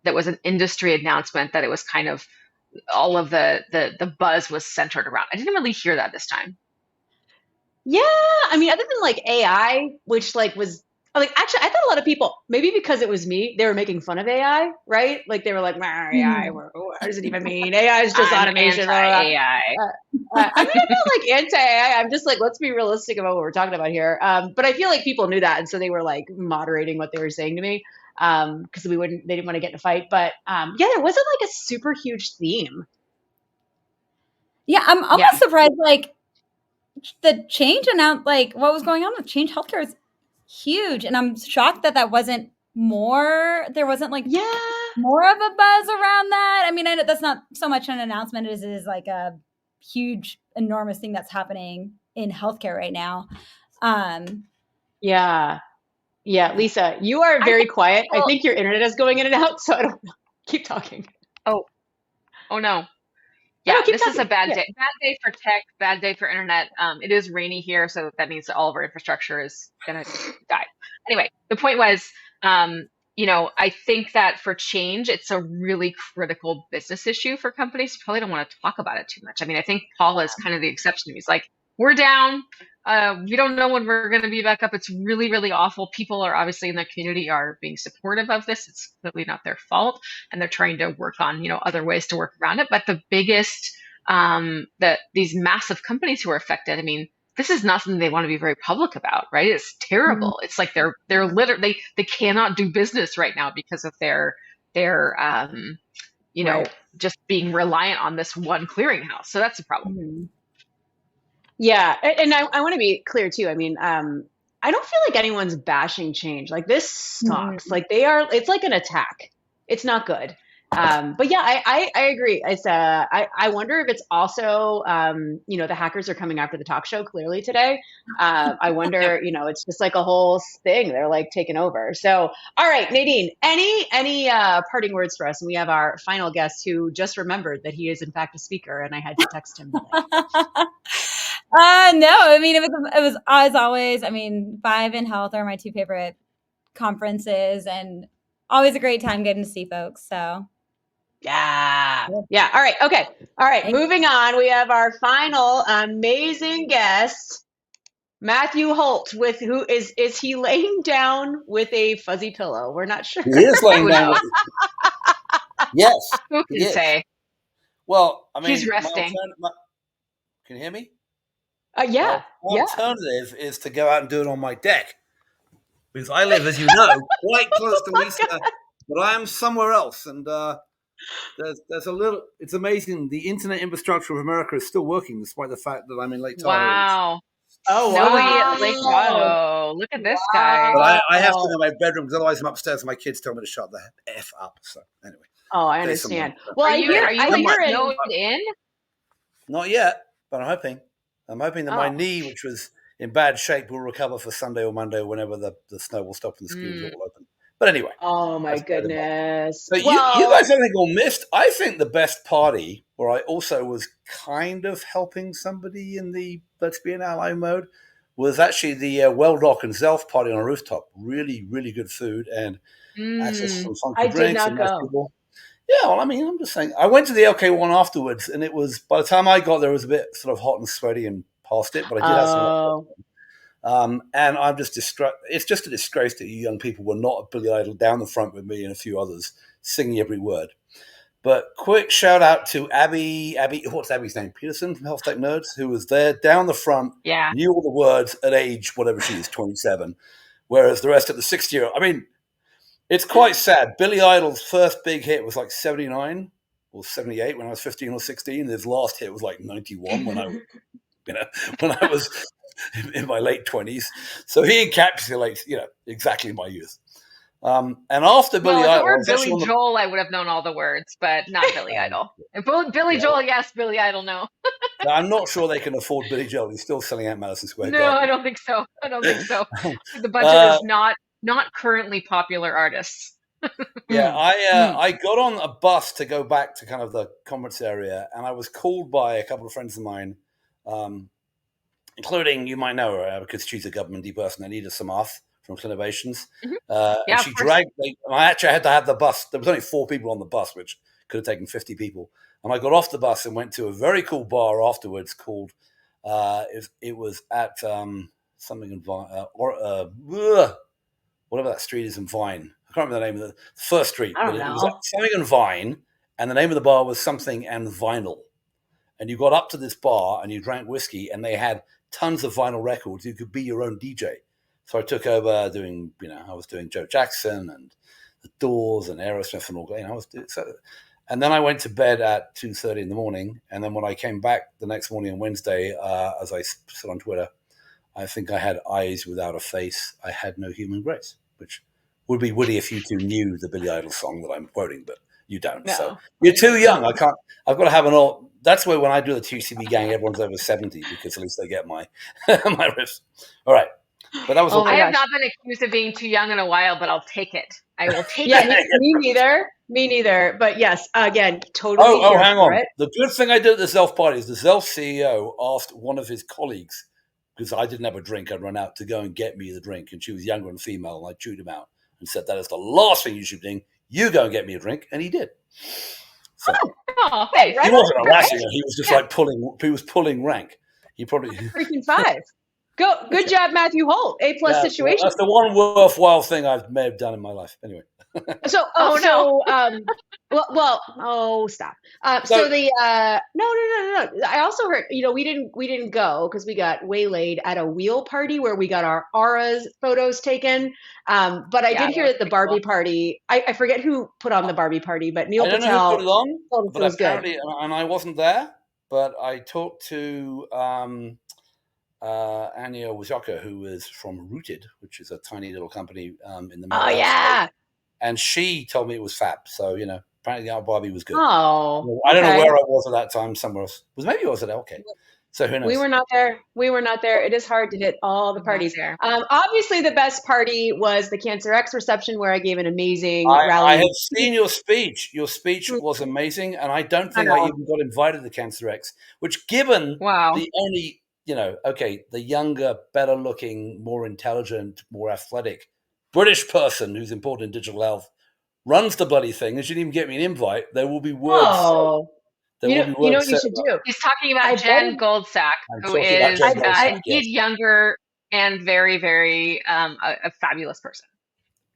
that was an industry announcement, that it was kind of all of the buzz was centered around. I didn't really hear that this time. Yeah, I mean, other than like AI, which like was like actually, I thought a lot of people, maybe because it was me, they were making fun of AI, right? Like they were like, "Nah, AI, what does it even mean? AI is just I'm automation." Blah, blah, blah." anti-AI. I mean, I'm not like anti-AI. I'm just like, let's be realistic about what we're talking about here. But I feel like people knew that, and so they were like moderating what they were saying to me, because they didn't want to get in a fight. But yeah, there wasn't like a super huge theme. Yeah, I'm almost surprised. Like the Change announced, like what was going on with Change Healthcare is huge, and I'm shocked that wasn't more. There wasn't like more of a buzz around that. I mean, I know that's not so much an announcement as it is like a huge, enormous thing that's happening in healthcare right now. Yeah, Lisa, you are very quiet. I think your internet is going in and out, so I don't know. Keep talking. Oh no. Yeah, this is a bad day. Bad day for tech, bad day for internet. It is rainy here, so that means that all of our infrastructure is going to die. Anyway, the point was, I think that for Change, it's a really critical business issue for companies. You probably don't want to talk about it too much. I mean, I think Paul is kind of the exception. He's like, we're down. We don't know when we're going to be back up. It's really, really awful. People are obviously in the community are being supportive of this. It's clearly not their fault. And they're trying to work on, other ways to work around it. But the biggest, these massive companies who are affected, I mean, this is not something they want to be very public about, right? It's terrible. It's like they're literally, they cannot do business right now because of their just being reliant on this one clearinghouse. So that's a problem. Yeah. And I want to be clear too. I mean, I don't feel like anyone's bashing Change. Like this sucks. Like it's like an attack. It's not good. But yeah, I agree. It's I wonder if it's also the hackers are coming after the talk show clearly today. I wonder, it's just like a whole thing. They're like taking over. So all right, Nadine, any parting words for us? And we have our final guest who just remembered that he is in fact a speaker, and I had to text him today. No, I mean, it was as always. I mean, Five and Health are my two favorite conferences, and always a great time getting to see folks. So, yeah. All right. Okay. All right. Moving on. We have our final amazing guest, Matthew Holt. With who is he laying down with a fuzzy pillow? We're not sure. He is laying down. Yes. Who can say? Well, I mean, he's resting. Can you hear me? Yeah. My alternative is to go out and do it on my deck, because I live, as you know, quite close to Lisa, but I am somewhere else, and there's a little. It's amazing. The internet infrastructure of America is still working, despite the fact that I'm in Lake Tahoe. Wow. Oh wow. Lake Tahoe. Look at this guy. But I have to go to my bedroom, because otherwise I'm upstairs and my kids tell me to shut the F up. So anyway. Oh, I understand. Well, are you snowed in? Not yet, but I'm hoping. I'm hoping that my knee, which was in bad shape, will recover for Sunday or Monday, or whenever the snow will stop and the skis will open. But anyway. Oh my goodness. So you guys don't think all missed? I think the best party, where I also was kind of helping somebody in the let's be an ally mode, was actually the Well Dock and Zelf party on a rooftop. Really, really good food and access to some funky drinks. I did not go. Yeah, well, I mean, I'm just saying. I went to the LK one afterwards, and it was, by the time I got there, it was a bit sort of hot and sweaty and past it, but I did have some. And I'm just it's just a disgrace that you young people were not at Billy Idol down the front with me and a few others singing every word. But quick shout out to Abby, what's Abby's name? Peterson from Health Tech Nerds, who was there down the front, knew all the words at age, whatever she is, 27, whereas the rest of the 60-year-old, I mean, it's quite sad. Billy Idol's first big hit was like 79 or 78 when I was 15 or 16. His last hit was like 91 when I was in my late 20s. So he encapsulates, exactly my youth. And after Billy Idol, if it were Billy Joel, I would have known all the words, but not Billy Idol. If Billy Joel, yes. Billy Idol, no. I'm not sure they can afford Billy Joel. He's still selling out Madison Square Garden. No, I don't think so. The budget is not currently popular artists. Yeah, I got on a bus to go back to kind of the conference area, and I was called by a couple of friends of mine, including, you might know her because she's a government person, Anita Samath from Clinovations. And she dragged me. I actually had to have the bus. There was only 4 people on the bus, which could have taken 50 people. And I got off the bus and went to a very cool bar afterwards called, it was at something in Vine, whatever that street is in Vine. I can't remember the name of the first street, but it was at something in Vine, and the name of the bar was something and Vinyl. And you got up to this bar and you drank whiskey, and they had tons of vinyl records. You could be your own DJ. So I took over doing, I was doing Joe Jackson and The Doors and Aerosmith and all. I was doing so. And then I went to bed at 2:30 in the morning. And then when I came back the next morning on Wednesday, as I said on Twitter, I think I had eyes without a face. I had no human grace, which would be witty if you two knew the Billy Idol song that I'm quoting, but you don't. No. So you're too young. I've got to have an old. That's why when I do the TCB gang, everyone's over 70 because at least they get my my riffs. All right. But that was. I have not been accused of being too young in a while, but I'll take it. I will take it. Me neither. But yes, again, totally. Oh, hang on. The good thing I did at the Zelf party is the Zelf CEO asked one of his colleagues, because I didn't have a drink, I'd run out to go and get me the drink, and she was younger and female, and I chewed him out and said, "That is the last thing you should do. You go and get me a drink," and he did. So, hey, he wasn't harassing her. He was just like pulling. He was pulling rank. He probably freaking 5. Good job, Matthew Holt. A+ situation. Well, that's the one worthwhile thing I may have done in my life. Anyway. So, stop. So the no. I also heard, we didn't go because we got waylaid at a wheel party where we got our auras photos taken. But I did hear that the Barbie party. I forget who put on the Barbie party, but Neil Patel. I don't know who put it on, but it was apparently, and I wasn't there. But I talked to Anya Wazaka, who is from Rooted, which is a tiny little company in the Midwest. Oh yeah. And she told me it was fab. So, apparently our Barbie was good. Oh, I don't know where I was at that time, somewhere else. Maybe I was at LK. So who knows? We were not there. It is hard to hit all the parties. Obviously, the best party was the Cancer X reception where I gave an amazing rally. I have seen your speech. Your speech was amazing. And I don't think I even got invited to Cancer X, which given the only, the younger, better looking, more intelligent, more athletic British person who's important in digital health runs the bloody thing and she didn't even get me an invite. There will be words. Oh, you know what you should do? He's talking about Jen Goldsack, who is he's younger and very, very a fabulous person.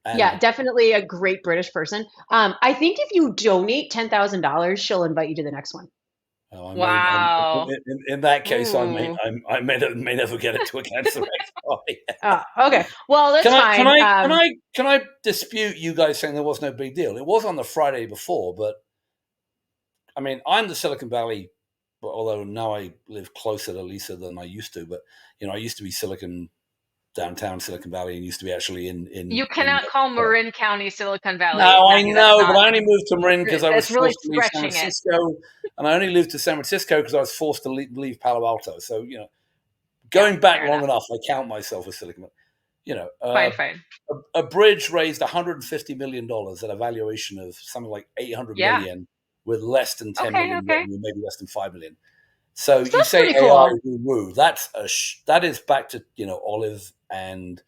Yeah, definitely a great British person. I think if you donate $10,000, she'll invite you to the next one. Wow! In that case, I may never get it to a Cancer X party. Okay. Well, that's fine. Can I dispute you guys saying there was no big deal? It was on the Friday before, but I mean, I'm the Silicon Valley, but although now I live closer to Lisa than I used to. But I used to be downtown Silicon Valley, and used to be actually in. You cannot call Marin County Silicon Valley. No, I know, but I only moved to Marin because I was forced to leave San Francisco, and I only moved to San Francisco because I was forced to leave Palo Alto. So going back long enough, I count myself as Silicon Valley. Fine. A bridge raised $150 million at a valuation of something like $800 million, with less than 10 million revenue, maybe less than 5 million. So you say AI woo. That is back to Olive and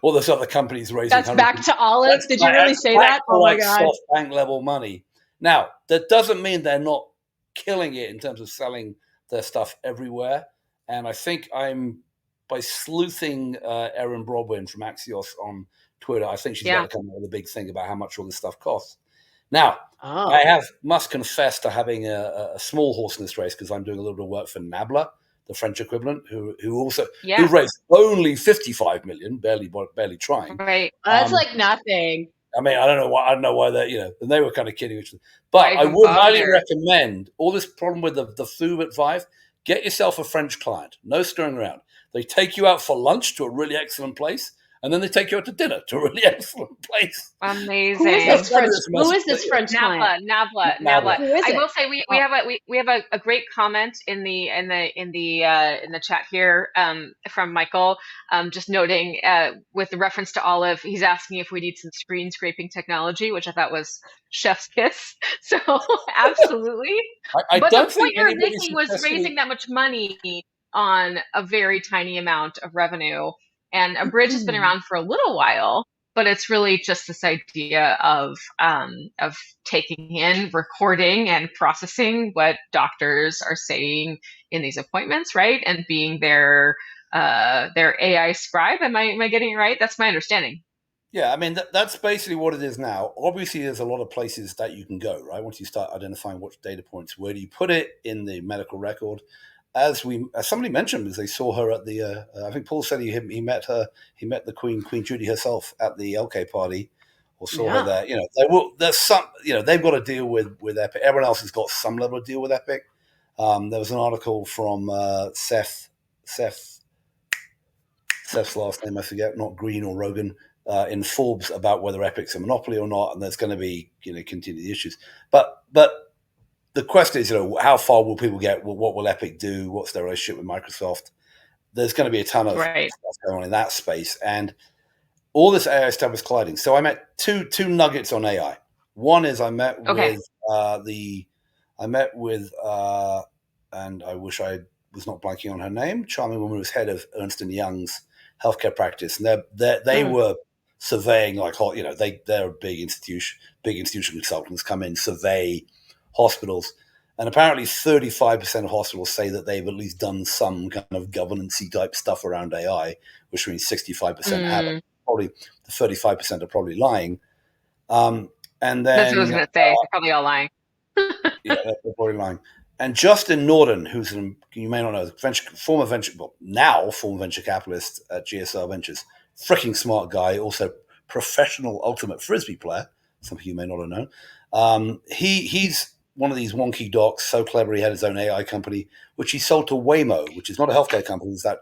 all those other companies raising. That's back to Olive. Did you really say that? Oh my God! SoftBank level money. Now that doesn't mean they're not killing it in terms of selling their stuff everywhere. And I think by sleuthing Erin Brodwin from Axios on Twitter, I think she's got to come up with a big thing about how much all this stuff costs. Now, I must confess to having a small horse in this race because I'm doing a little bit of work for Nabla, the French equivalent, who raised only 55 million, barely trying. Right, that's like nothing. I mean, I don't know why they and they were kind of kidding each other. But I would highly recommend all this problem with the food at Vive. Get yourself a French client, no screwing around. They take you out for lunch to a really excellent place, and then they take you out to dinner to a really excellent place. Amazing. Who is this French client? Nabla. Who is I it? will say we have a great comment in the chat here from Michael, just noting with the reference to Olive, he's asking if we need some screen scraping technology, which I thought was chef's kiss. So absolutely. But the point you're making was raising that much money on a very tiny amount of revenue. And Abridge has been around for a little while, but it's really just this idea of taking in, recording, and processing what doctors are saying in these appointments, right? And being their AI scribe. Am I getting it right? That's my understanding. Yeah, I mean, that's basically what it is now. Obviously, there's a lot of places that you can go, right? Once you start identifying what data points, where do you put it in the medical record? As somebody mentioned, as they saw her at the, I think Paul said he met the Queen Judy herself at the LK party, or saw her there. There's some, they've got to deal with Epic. Everyone else has got some level of deal with Epic. There was an article from Seth's last name, I forget, not Green or Rogan, in Forbes about whether Epic's a monopoly or not, and there's going to be continued issues. But the question is, how far will people get? What will Epic do? What's their relationship with Microsoft? There's going to be a ton of stuff going on in that space, and all this AI stuff is colliding. So I met two nuggets on AI. One is I met with and I wish I was not blanking on her name, charming woman who's head of Ernst & Young's healthcare practice, and they were surveying they're a big institution consultants come in, survey hospitals, and apparently 35% of hospitals say that they've at least done some kind of governance-y type stuff around AI, which means 65% haven't. Probably the 35% are probably lying. And then that's what I was going to say. They're probably all lying. Yeah, they're probably lying. And Justin Norden, who's you may not know, former venture capitalist at GSR Ventures, freaking smart guy, also professional ultimate frisbee player. Some of you may not have known. He's one of these wonky docs, so clever he had his own AI company, which he sold to Waymo, which is not a healthcare company, it's that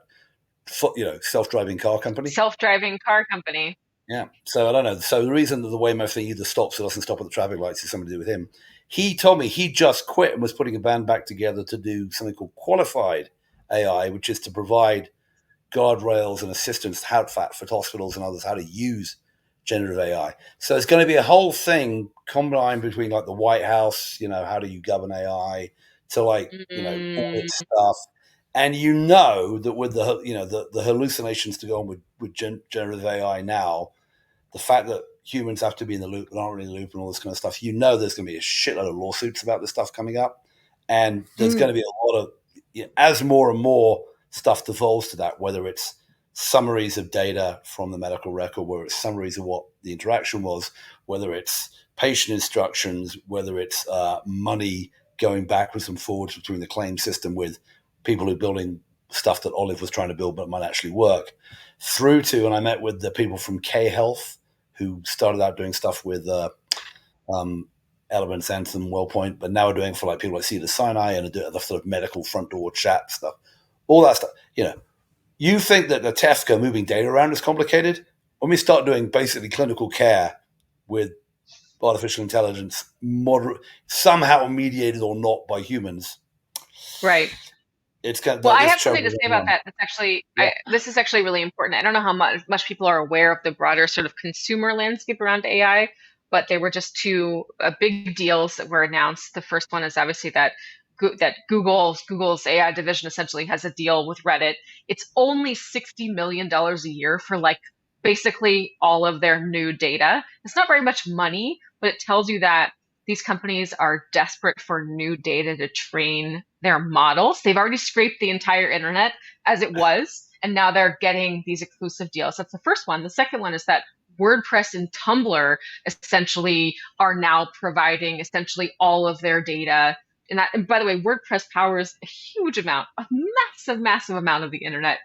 self-driving car company. Self-driving car company. Yeah. So I don't know. So the reason that the Waymo thing either stops or doesn't stop at the traffic lights is something to do with him. He told me he just quit and was putting a band back together to do something called qualified AI, which is to provide guardrails and assistance for hospitals and others how to use generative AI. So there's going to be a whole thing combined between like the White House, how do you govern AI, to all this stuff. And that with the hallucinations to go on with generative AI now, the fact that humans have to be in the loop and aren't really in the loop and all this kind of stuff, there's going to be a shitload of lawsuits about this stuff coming up. And there's going to be a lot of, as more and more stuff devolves to that, whether it's summaries of data from the medical record, whether it's summaries of what the interaction was, whether it's patient instructions, whether it's money going backwards and forwards between the claim system with people who are building stuff that Olive was trying to build but might actually work, through to, and I met with the people from K-Health who started out doing stuff with Elements, Anthem, WellPoint, but now are doing for people like Cedars-Sinai and the sort of medical front door chat stuff, all that stuff. You think that the TEFCA moving data around is complicated? When we start doing basically clinical care with artificial intelligence, somehow mediated or not by humans, right? It's kind of, well, I have something to say about that. That's actually this is actually really important. I don't know how much people are aware of the broader sort of consumer landscape around AI, but there were just two big deals that were announced. The first one is obviously that Google's AI division essentially has a deal with Reddit. It's only $60 million a year for basically all of their new data. It's not very much money, but it tells you that these companies are desperate for new data to train their models. They've already scraped the entire internet as it was, and now they're getting these exclusive deals. That's the first one. The second one is that WordPress and Tumblr essentially are now providing essentially all of their data. And by the way, WordPress powers a huge amount, a massive amount of the internet.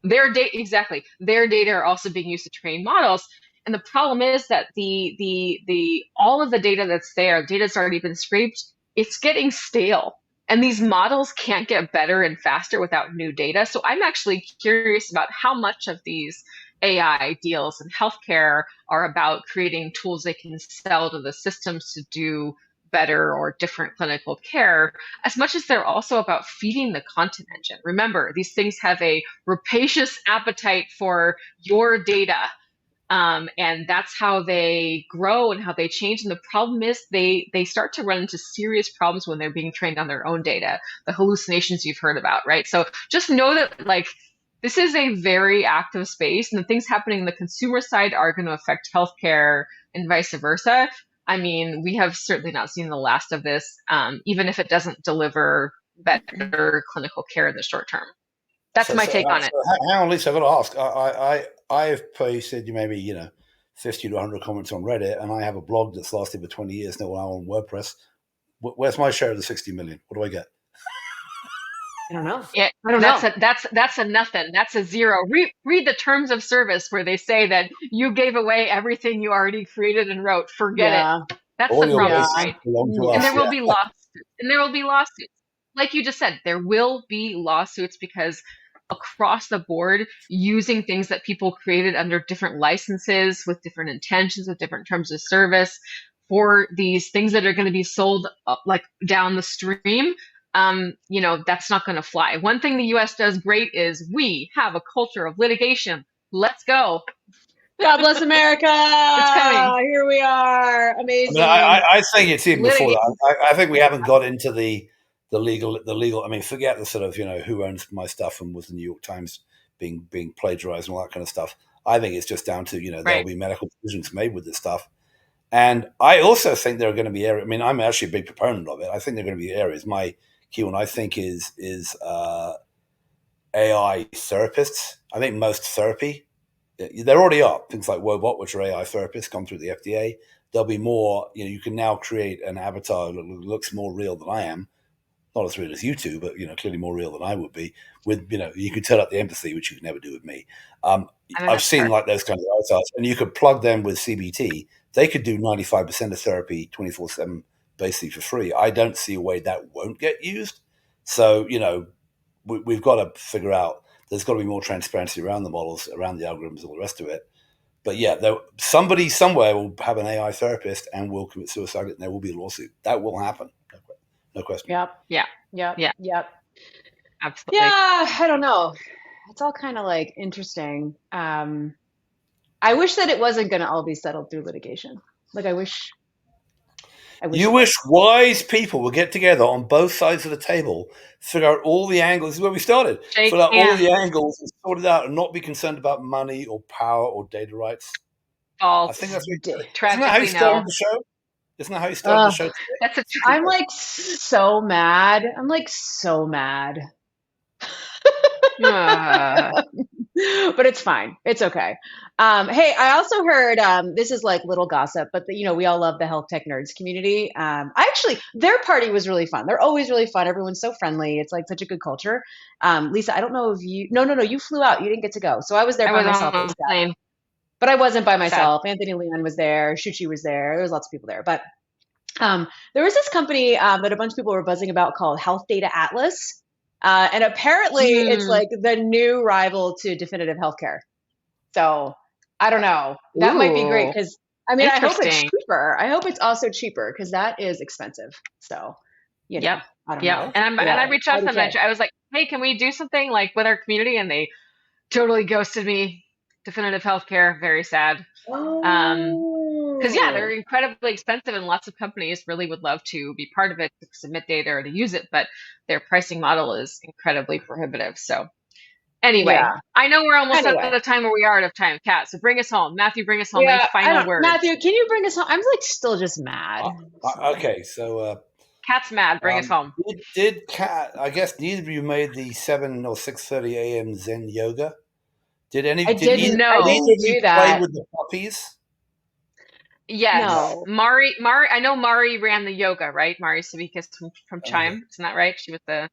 Their data are also being used to train models. And the problem is that the all of the data that's there, data's already been scraped, it's getting stale. And these models can't get better and faster without new data. So I'm actually curious about how much of these AI deals in healthcare are about creating tools they can sell to the systems to do better or different clinical care, as much as they're also about feeding the content engine. Remember, these things have a rapacious appetite for your data. And that's how they grow and how they change. And the problem is they start to run into serious problems when they're being trained on their own data, the hallucinations you've heard about, right? So just know that like this is a very active space, and the things happening in the consumer side are going to affect healthcare and vice versa. I mean, we have certainly not seen the last of this, even if it doesn't deliver better clinical care in the short term. That's my take on it. Hang on, Lisa, I've got to ask. I've posted maybe 50 to 100 comments on Reddit, and I have a blog that's lasted for 20 years now on WordPress. Where's my share of the 60 million? What do I get? I don't know. Yeah, I don't know. That's a nothing. That's a zero. Read the terms of service where they say that you gave away everything you already created and wrote. Forget it. That's the problem, right? And there will be lawsuits. And there will be lawsuits. Like you just said, there will be lawsuits because across the board, using things that people created under different licenses with different intentions, with different terms of service for these things that are going to be sold like down the stream, that's not going to fly. One thing the US does great is we have a culture of litigation. Let's go. God bless America. It's coming. Here we are. Amazing. I think it's even before that. I think we haven't got into the legal. I mean, forget the sort of who owns my stuff and was the New York Times being plagiarized and all that kind of stuff. I think it's just down to there'll be medical decisions made with this stuff. And I also think there are going to be areas. I mean, I'm actually a big proponent of it. I think there are going to be areas. My key one, I think, is AI therapists. I think most therapy, there already are things like Wobot, which are AI therapists, come through the FDA. There'll be more. You can now create an avatar that looks more real than I am. Not as real as you two, but clearly more real than I would be. With you can turn up the empathy, which you can never do with me. I've seen like those kinds of avatars, and you could plug them with CBT. They could do 95% of therapy 24/7, basically for free. I don't see a way that won't get used. So we've got to figure out. There's got to be more transparency around the models, around the algorithms, all the rest of it. But yeah, somebody somewhere will have an AI therapist and will commit suicide, and there will be a lawsuit. That will happen. No question. Yep. Yeah. Absolutely. Yeah, I don't know. It's all kind of like interesting. I wish that it wasn't going to all be settled through litigation. Like I wish. You wish wise people would get together on both sides of the table, figure out all the angles. This is where we started. Figure out all the angles and sort it out, and not be concerned about money or power or data rights. False. I think that's what Tragically, isn't that how you started the show? Isn't that how you started the show today? That's a I'm like so mad. But it's fine. It's okay. Hey, I also heard this is like little gossip, but we all love the health tech nerds community. Their party was really fun. They're always really fun. Everyone's so friendly. It's like such a good culture. Lisa, I don't know if you. No, you flew out. You didn't get to go. So I was there by myself. On the plane. But I wasn't by myself. Anthony Leon was there. Shuchi was there. There was lots of people there. But there was this company that a bunch of people were buzzing about called Health Data Atlas. And apparently it's like the new rival to Definitive Healthcare. So I don't know. That might be great because, I hope it's cheaper. I hope it's also cheaper because that is expensive. So, I don't know. And I reached out to them. I was like, hey, can we do something like with our community? And they totally ghosted me. Definitive Healthcare, very sad. Because they're incredibly expensive, and lots of companies really would love to be part of it, to submit data or to use it, but their pricing model is incredibly prohibitive. So anyway, I know we're almost at the time where we are out of time, Kat. So bring us home, Matthew. Bring us home. Any final words, Matthew? Can you bring us home? I'm like still just mad. Okay, so Kat's mad. Bring us home. Did Kat? I guess neither of you made the 7 or 6:30 a.m. Zen yoga. Did any? I didn't do that. Play with the puppies? Yes. No. Mari. I know Mari ran the yoga, right? Mari Savikas from Chime. Isn't that right? She was the.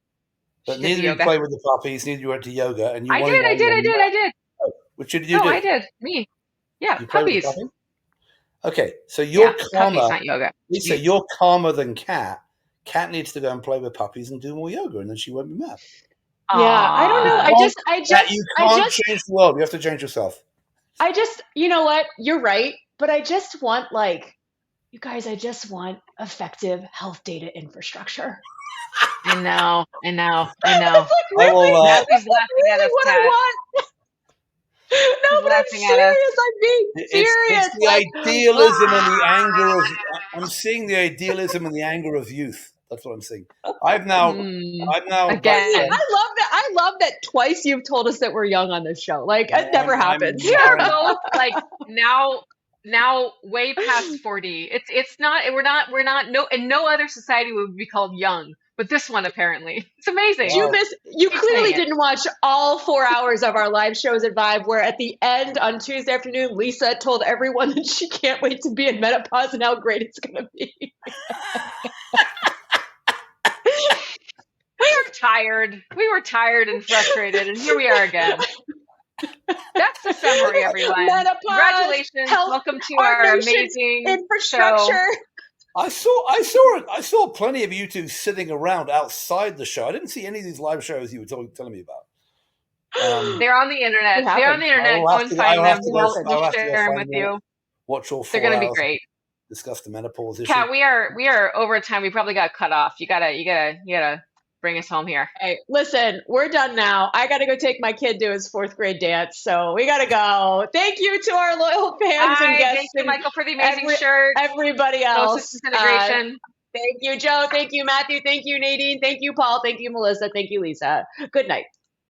But neither of you played with the puppies. Neither of you went to yoga, and you. I did. Oh, which did you do? I did. Me. Yeah, you puppies. With okay, so you're calmer. Puppies, not yoga. Lisa, you're calmer than Kat. Kat needs to go and play with puppies and do more yoga, and then she won't be mad. Yeah, I don't know. I just you can't change the world. You have to change yourself. I just, you know what? You're right. But I just want, like, you guys, I just want effective health data infrastructure. I know. It's like, I really? will, Matthew's laughing at Really us, what I Kat. want? No, but I'm laughing at us. serious. I'm being serious. It's the Like, idealism and the anger of. I'm seeing the idealism and the anger of youth. That's what I'm seeing. I've now. Again. I love that twice you've told us that we're young on this show. Like, it never happens. We are both like now way past 40. It's not we're not no in no other society would be called young, but this one apparently. It's amazing. You clearly didn't watch all 4 hours of our live shows at Vibe, where at the end on Tuesday afternoon, Lisa told everyone that she can't wait to be in menopause and how great it's going to be. We were tired and frustrated, and here we are again. That's the summary, everyone. Menopause, congratulations. health, Welcome to our amazing infrastructure. Show. I saw plenty of you two sitting around outside the show. I didn't see any of these live shows you were telling me about. They're on the internet. They're on the internet. Go and find them. We'll share them with you. Watch all 4 They're going to be hours, great. Discuss the menopause issue. Kat, we are over time. We probably got cut off. You gotta bring us home here. Hey, listen, we're done now. I got to go take my kid to his 4th grade dance, so we got to go. Thank you to our loyal fans and guests. Thank you, Michael, for the amazing shirt. Everybody else. Integration. Thank you, Joe. Thank you, Matthew. Thank you, Nadine. Thank you, Paul. Thank you, Melissa. Thank you, Lisa. Good night.